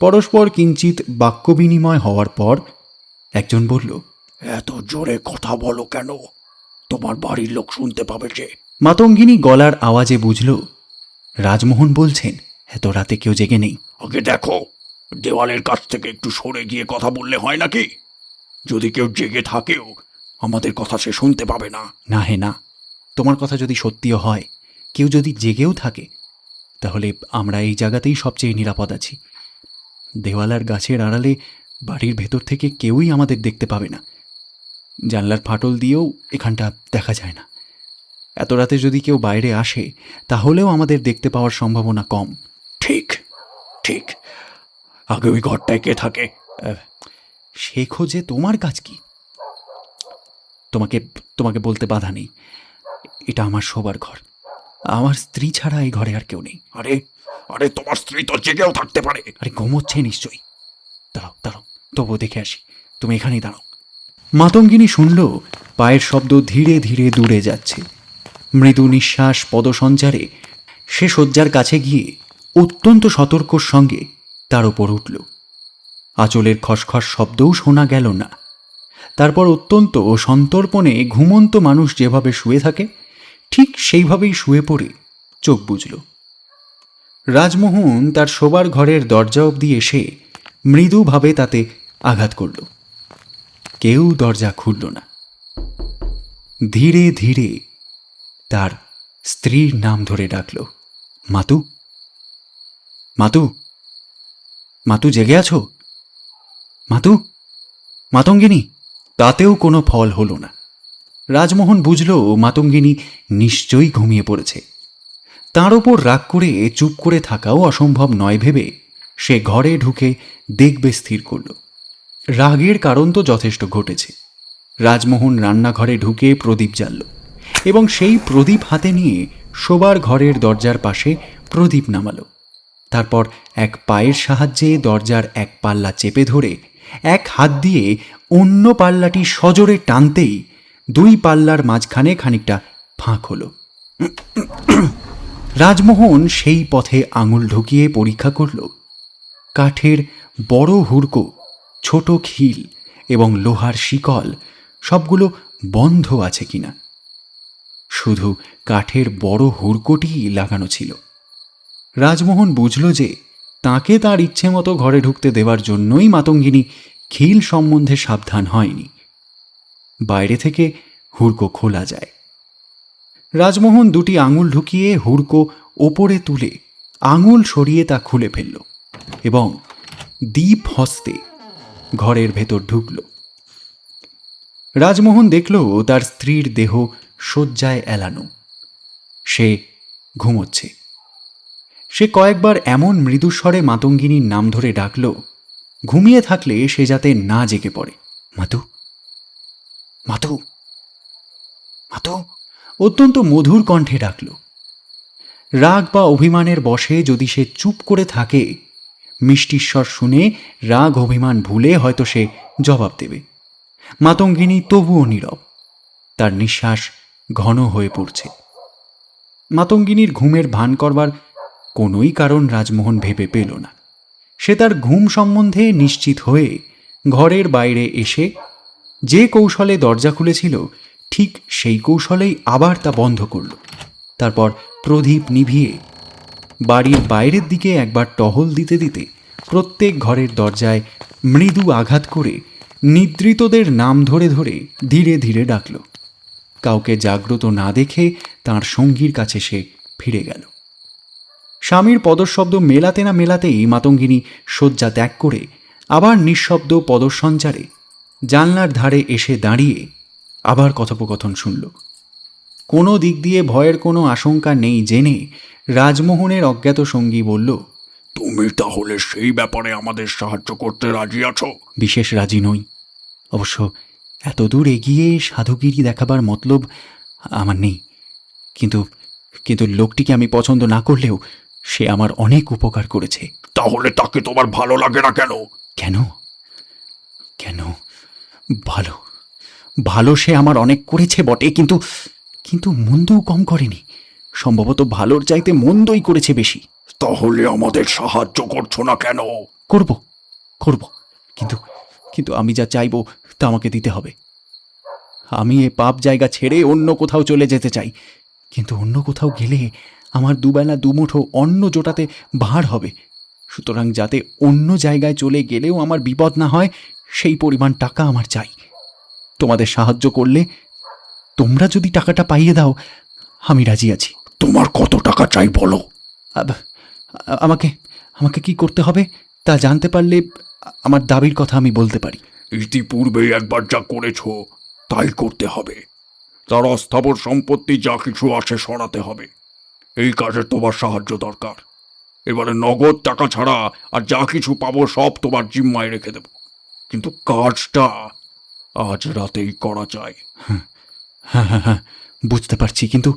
পরস্পর কিঞ্চিত বাক্য বিনিময় হওয়ার পর একজন বলল, এত জোরে কথা বলো কেন? তোমার বাড়ির লোক শুনতে পাবে যে। মাতঙ্গিনী গলার আওয়াজে বুঝল রাজমোহন বলছেন এত রাতে কেউ জেগে নেই। আগে দেখো, দেওয়ালের কাছ থেকে একটু সরে গিয়ে কথা বললে হয় নাকি? যদি কেউ জেগে থাকেও আমাদের কথা সে শুনতে পাবে না। না হে না, তোমার কথা যদি সত্যিও হয়, কেউ যদি জেগেও থাকে, তাহলে আমরা এই জায়গাতেই সবচেয়ে নিরাপদ আছি। দেওয়ালার গাছের আড়ালে বাড়ির ভেতর থেকে কেউই আমাদের দেখতে পাবে না। জানলার ফাটল দিয়েও এখানটা দেখা যায় না। এত রাতে যদি কেউ বাইরে আসে তাহলেও আমাদের দেখতে পাওয়ার সম্ভাবনা কম। ঠিক ঠিক। আগে ওই ঘরটায় কে থাকে? সে খোঁজে তোমার কাজ কি? তোমাকে তোমাকে বলতে বাধা নেই, এটা আমার শোবার ঘর। আমার স্ত্রী ছাড়া এই ঘরে আর কেউ নেই। আরে আরে, তোমার স্ত্রী তো জেগেও থাকতে পারে। আরে ঘুমোচ্ছে নিশ্চয়ই। দাঁড়াও দাঁড়াও, তবুও দেখে আসি, তুমি এখানেই দাঁড়াও। মাতঙ্গিনী শুনল পায়ের শব্দ ধীরে ধীরে দূরে যাচ্ছে। মৃদু নিঃশ্বাস পদসঞ্চারে সে শয্যার কাছে গিয়ে অত্যন্ত সতর্কর সঙ্গে তার ওপর উঠল। আঁচলের খসখস শব্দও শোনা গেল না। তারপর অত্যন্ত সন্তর্পণে ঘুমন্ত মানুষ যেভাবে শুয়ে থাকে ঠিক সেইভাবেই শুয়ে পড়ে চোখ বুজল। রাজমোহন তার শোবার ঘরের দরজা অবধি এসে মৃদুভাবে তাতে আঘাত করল। কেউ দরজা খুলল না। ধীরে ধীরে তার স্ত্রীর নাম ধরে ডাকল, মাতু, মাতু, মাতু জেগে আছো? মাতু, মাতঙ্গিনী। তাতেও কোনো ফল হল না। রাজমোহন বুঝল মাতঙ্গিনী নিশ্চয়ই ঘুমিয়ে পড়েছে। তার ওপর রাগ করে চুপ করে থাকাও অসম্ভব নয় ভেবে সে ঘরে ঢুকে দেখবে স্থির করল। রাগের কারণ তো যথেষ্ট ঘটেছে। রাজমোহন রান্নাঘরে ঢুকে প্রদীপ জ্বালল এবং সেই প্রদীপ হাতে নিয়ে শোবার ঘরের দরজার পাশে প্রদীপ নামালো। তারপর এক পায়ের সাহায্যে দরজার এক পাল্লা চেপে ধরে এক হাত দিয়ে অন্য পাল্লাটি সজোরে টানতেই দুই পাল্লার মাঝখানে খানিকটা ফাঁক হলো। রাজমোহন সেই পথে আঙুল ঢুকিয়ে পরীক্ষা করল কাঠের বড় হুড়কো, ছোট খিল এবং লোহার শিকল সবগুলো বন্ধ আছে কিনা। শুধু কাঠের বড় হুড়কোটি লাগানো ছিল। রাজমোহন বুঝল যে তাকে তার ইচ্ছে মতো ঘরে ঢুকতে দেওয়ার জন্যই মাতঙ্গিনী খিল সম্বন্ধে সাবধান হয়নি। বাইরে থেকে হুড়কো খোলা যায়। রাজমোহন দুটি আঙুল ঢুকিয়ে হুড়কো ওপরে তুলে আঙুল সরিয়ে তা খুলে ফেলল এবং দীপ হস্তে ঘরের ভেতর ঢুকল। রাজমোহন দেখল তার স্ত্রীর দেহ শয্যায় এলানো। সে ঘুমোচ্ছে। সে কয়েকবার এমন মৃদুস্বরে মাতঙ্গিনীর নাম ধরে ডাকল, ঘুমিয়ে থাকলে সে যাতে না জেগে পড়ে। মাতু, মাতু, মাতু, অত্যন্ত মধুর কণ্ঠে ডাকল। রাগ বা অভিমানের বশে যদি সে চুপ করে থাকে, মিষ্টিস্বর শুনে রাগ অভিমান ভুলে হয়তো সে জবাব দেবে। মাতঙ্গিনী তবুও নীরব। তার নিঃশ্বাস ঘন হয়ে পড়ছে। মাতঙ্গিনীর ঘুমের ভান করবার কোনোই কারণ রাজমোহন ভেবে পেল না। সে তার ঘুম সম্বন্ধে নিশ্চিত হয়ে ঘরের বাইরে এসে যে কৌশলে দরজা খুলেছিল ঠিক সেই কৌশলেই আবার তা বন্ধ করল। তারপর প্রদীপ নিভিয়ে বাড়ির বাইরের দিকে একবার টহল দিতে দিতে প্রত্যেক ঘরের দরজায় মৃদু আঘাত করে নিদ্রিতদের নাম ধরে ধরে ধীরে ধীরে ডাকল। কাউকে জাগ্রত না দেখে তাঁর সঙ্গীর কাছে সে ফিরে গেল। স্বামীর পদশব্দ মেলাতে না মেলাতেই মাতঙ্গিনী শয্যা ত্যাগ করে আবার নিঃশব্দ পদসঞ্চারে জানলার ধারে এসে দাঁড়িয়ে আবার কথোপকথন শুনল। কোনো দিক দিয়ে ভয়ের কোনো আশঙ্কা নেই জেনে রাজমোহনের অজ্ঞাত সঙ্গী বলল, তুমি তাহলে সেই ব্যাপারে আমাদের সাহায্য করতে রাজি আছো? বিশেষ রাজি নই। অবশ্য এত দূর এগিয়ে সাধুগিরি দেখাবার মতলব আমার নেই। কিন্তু কিন্তু লোকটিকে আমি পছন্দ না করলেও সে আমার অনেক উপকার করেছে। তাহলে তাকে তোমার ভালো লাগে না কেন? কেন কেন ভালো ভালো সে আমার অনেক করেছে বটে, কিন্তু কিন্তু মন্দও কম করেনি। সম্ভবত ভালোর চাইতে মন্দই করেছে বেশি। তাহলে আমাদের সাহায্য করছো না কেন? করব করব কিন্তু কিন্তু আমি যা চাইব তা আমাকে দিতে হবে। আমি এ পাপ জায়গা ছেড়ে অন্য কোথাও চলে যেতে চাই, কিন্তু অন্য কোথাও গেলে আমার দুবেলা দুমুঠো অন্ন জোটাতে ভার হবে। সুতরাং যাতে অন্য জায়গায় চলে গেলেও আমার বিপদ না হয় সেই পরিমাণ টাকা আমার চাই। তোমাদের সাহায্য করলে, তোমরা যদি টাকাটা পাইয়ে দাও, আমি রাজি আছি। তোমার কত টাকা চাই বলো? আমাকে আমাকে কি করতে হবে তা জানতে পারলে আমার দাবির কথা আমি বলতে পারি। ইতিপূর্বে একবার যা করেছো তাই করতে হবে। তার অস্থাবর সম্পত্তি যা কিছু আছে সরাতে হবে। এই কাজে তোমার সাহায্য দরকার। এবারে নগদ টাকা ছাড়া আর যা কিছু পাবো সব তোমার জিম্মায় রেখে দেব, কিন্তু কাজটা আজ রাতেই করা চাই। হ্যাঁ হ্যাঁ হ্যাঁ, বুঝতে পারছি, কিন্তু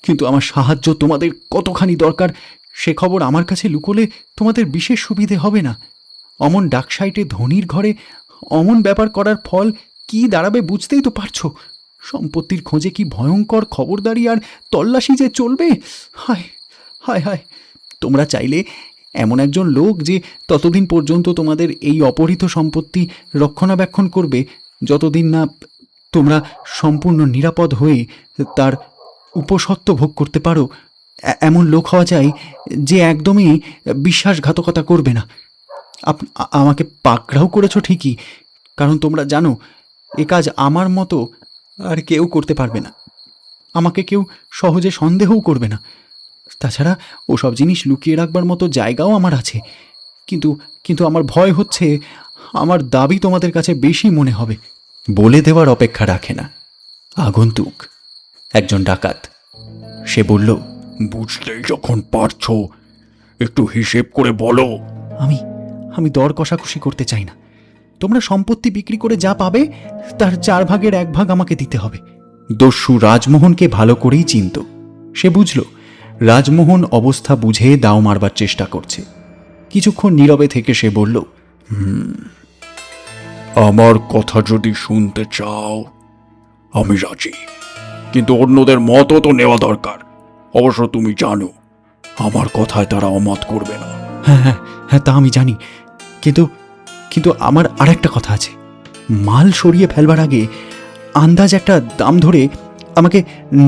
কিন্তু আমার সাহায্য তোমাদের কতখানি দরকার সে খবর আমার কাছে লুকোলে তোমাদের বিশেষ সুবিধে হবে না। অমন ডাকসাইটে ধনির ঘরে অমন ব্যাপার করার ফল কি দাঁড়াবে বুঝতেই তো পারছো। সম্পত্তির খোঁজে কি ভয়ঙ্কর খবরদারি আর তল্লাশি যে চলবে। হায় হায় হায়, তোমরা চাইলে এমন একজন লোক যে ততদিন পর্যন্ত তোমাদের এই অপহৃত সম্পত্তি রক্ষণাবেক্ষণ করবে যতদিন না তোমরা সম্পূর্ণ নিরাপদ হয়ে তার উপসত্ত্ব ভোগ করতে পারো, এমন লোক হওয়া চাই যে একদমই বিশ্বাসঘাতকতা করবে না। আমাকে পাকড়াও করেছো ঠিকই, কারণ তোমরা জানো এ কাজ আমার মতো আর কেউ করতে পারবে না। আমাকে কেউ সহজে সন্দেহও করবে না। তাছাড়া ওসব জিনিস লুকিয়ে রাখবার মতো জায়গাও আমার আছে। কিন্তু কিন্তু আমার ভয় হচ্ছে আমার দাবি তোমাদের কাছে বেশি মনে হবে। বলে দেওয়ার অপেক্ষা রাখে না। আগন্তুক একজন ডাকাত। সে বলল, বুঝতেই যখন পারছো একটু হিসেব করে বলো। আমি আমি দর কষাকষি করতে চাই না। তোমরা সম্পত্তি বিক্রি করে যা পাবে তার 4 ভাগের 1 ভাগ আমাকে দিতে হবে। দস্যু রাজমোহনকে ভালো করেই চিনত। সে বুঝল রাজমোহন অবস্থা বুঝে দাও মারবার চেষ্টা করছে। কিছুক্ষণ নীরবে থেকে সে বলল, আমার কথা যদি শুনতে চাও আমি রাজি, কিন্তু অন্যদের মতও তো নেওয়া দরকার। অবশ্য তুমি জানো আমার কথায় তারা অমত করবে না। হ্যাঁ হ্যাঁ হ্যাঁ, তা আমি জানি, কিন্তু কিন্তু আমার আরেকটা কথা আছে। মাল সরিয়ে ফেলবার আগে আন্দাজ একটা দাম ধরে আমাকে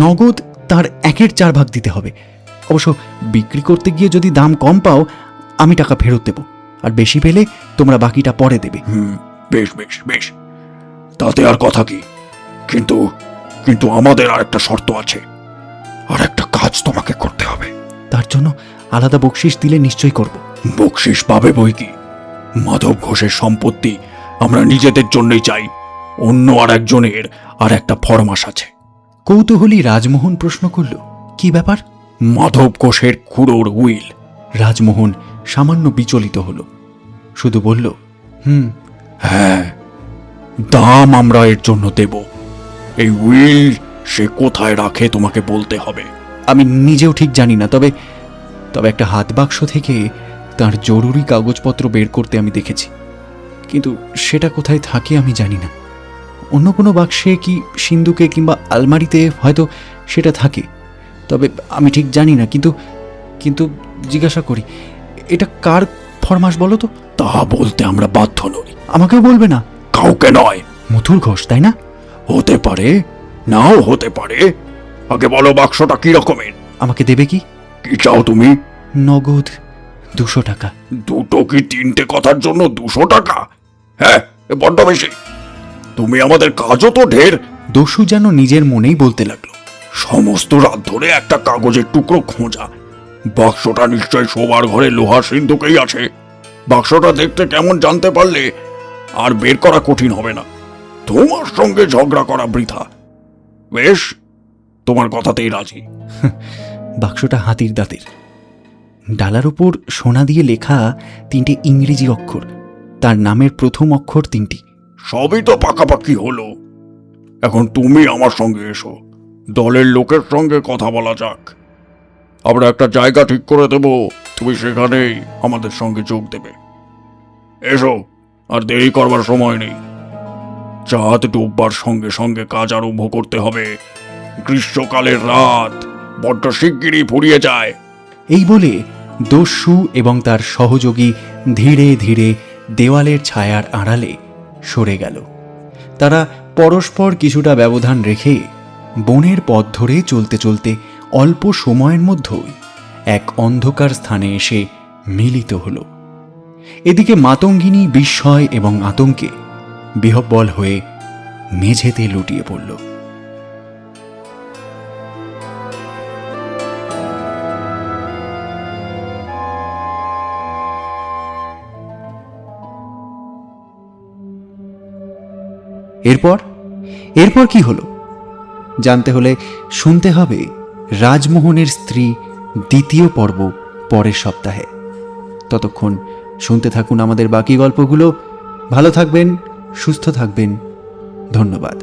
নগদ তার 1/4 ভাগ দিতে হবে। অবশ্য বিক্রি করতে গিয়ে যদি দাম কম পাও আমি টাকা ফেরত দেব, আর বেশি পেলে তোমরা বাকিটা পরে দেবে। বেশ বেশ বেশ, তাতে আর কথা কি। কিন্তু কিন্তু আমাদের আর একটা শর্ত আছে, আর একটা কাজ তোমাকে করতে হবে। তার জন্য আলাদা বকশিস দিলে নিশ্চয়ই করব। বকশিস পাবে বই কি। মাধব ঘোষের সম্পত্তি আমরা নিজেদের জন্যই চাই। অন্য আর একজনের আর একটা ফরমাস আছে। কৌতূহলী রাজমোহন প্রশ্ন করল, কি ব্যাপার? মাধব ঘোষের খুড়োর উইল। রাজমোহন সামান্য বিচলিত হল, শুধু বলল, হ্যাঁ, দাম আমরা এর জন্য দেব। এই উইল সে কোথায় রাখে তোমাকে বলতে হবে। আমি নিজেও ঠিক জানি না, তবে তবে একটা হাত বাক্স থেকে তার জরুরি কাগজপত্র বের করতে আমি দেখেছি, কিন্তু সেটা কোথায় থাকে আমি জানি না। অন্য কোনো বাক্সে কি সিন্ধুকে কিংবা আলমারিতে হয়তো সেটা থাকে, তবে আমি ঠিক জানি না। কিন্তু কিন্তু জিজ্ঞাসা করি, এটা কার ফরমাস বলো তো? তা বলতে আমরা বাধ্য নই। আমাকেও বলবে না? কাউকে নয়। মথুর ঘোষ, তাই না? হতে পারে, নাও হতে পারে। আগে বলো বাক্সটা কি রকমের? আমাকে দেবে কি? কি চাও তুমি? নগদ 200 টাকা। 2 কি 3টে কথার জন্য 200 টাকা? হ্যাঁ, বড্ড বেশি। তুমি আমাদের কাজও তো ঢের। দস্যু যেন নিজের মনেই বলতে লাগলো, সমস্ত রাত ধরে একটা কাগজের টুকরো খোঁজা। বাক্সটা নিশ্চয় শোবার ঘরে লোহার সিন্ধুকেই আছে। বাক্সটা দেখতে কেমন জানতে পারলে আর বের করা কঠিন হবে না। তোমার সঙ্গে ঝগড়া করা বৃথা। বেশ, তোমার কথাতেই রাজি। বাক্সটা হাতির দাঁতের, ডালার উপর সোনা দিয়ে লেখা 3টে ইংরেজি অক্ষর, তার নামের প্রথম অক্ষর 3টি। সবই তো পাকাপাকি হলো, এখন তুমি আমার সঙ্গে এসো, দলের লোকের সঙ্গে কথা বলা যাক। আমরা একটা জায়গা ঠিক করে দেব, তুমি সেখানেই আমাদের সঙ্গে যোগ দেবে। এসো, আর দেরি করবার সময় নেই। চাঁদ ডুববার সঙ্গে সঙ্গে কাজ আরম্ভ করতে হবে। গ্রীষ্মকালের রাত বড্ড শিগগিরই ফুরিয়ে যায়। এই বলে দস্যু এবং তার সহযোগী ধীরে ধীরে দেওয়ালের ছায়ার আড়ালে সরে গেল। তারা পরস্পর কিছুটা ব্যবধান রেখে বনের পথ ধরে চলতে চলতে অল্প সময়ের মধ্যেই এক অন্ধকার স্থানে এসে মিলিত হল। এদিকে মাতঙ্গিনী বিস্ময় এবং আতঙ্কে বিহ্বল হয়ে মেঝেতে লুটিয়ে পড়ল। এরপর কি হলো জানতে হলে শুনতে হবে রাজমোহনের স্ত্রী 2য় পর্ব পরের সপ্তাহে। ততক্ষণ শুনতে থাকুন আমাদের বাকি গল্পগুলো। ভালো থাকবেন, সুস্থ থাকবেন। ধন্যবাদ।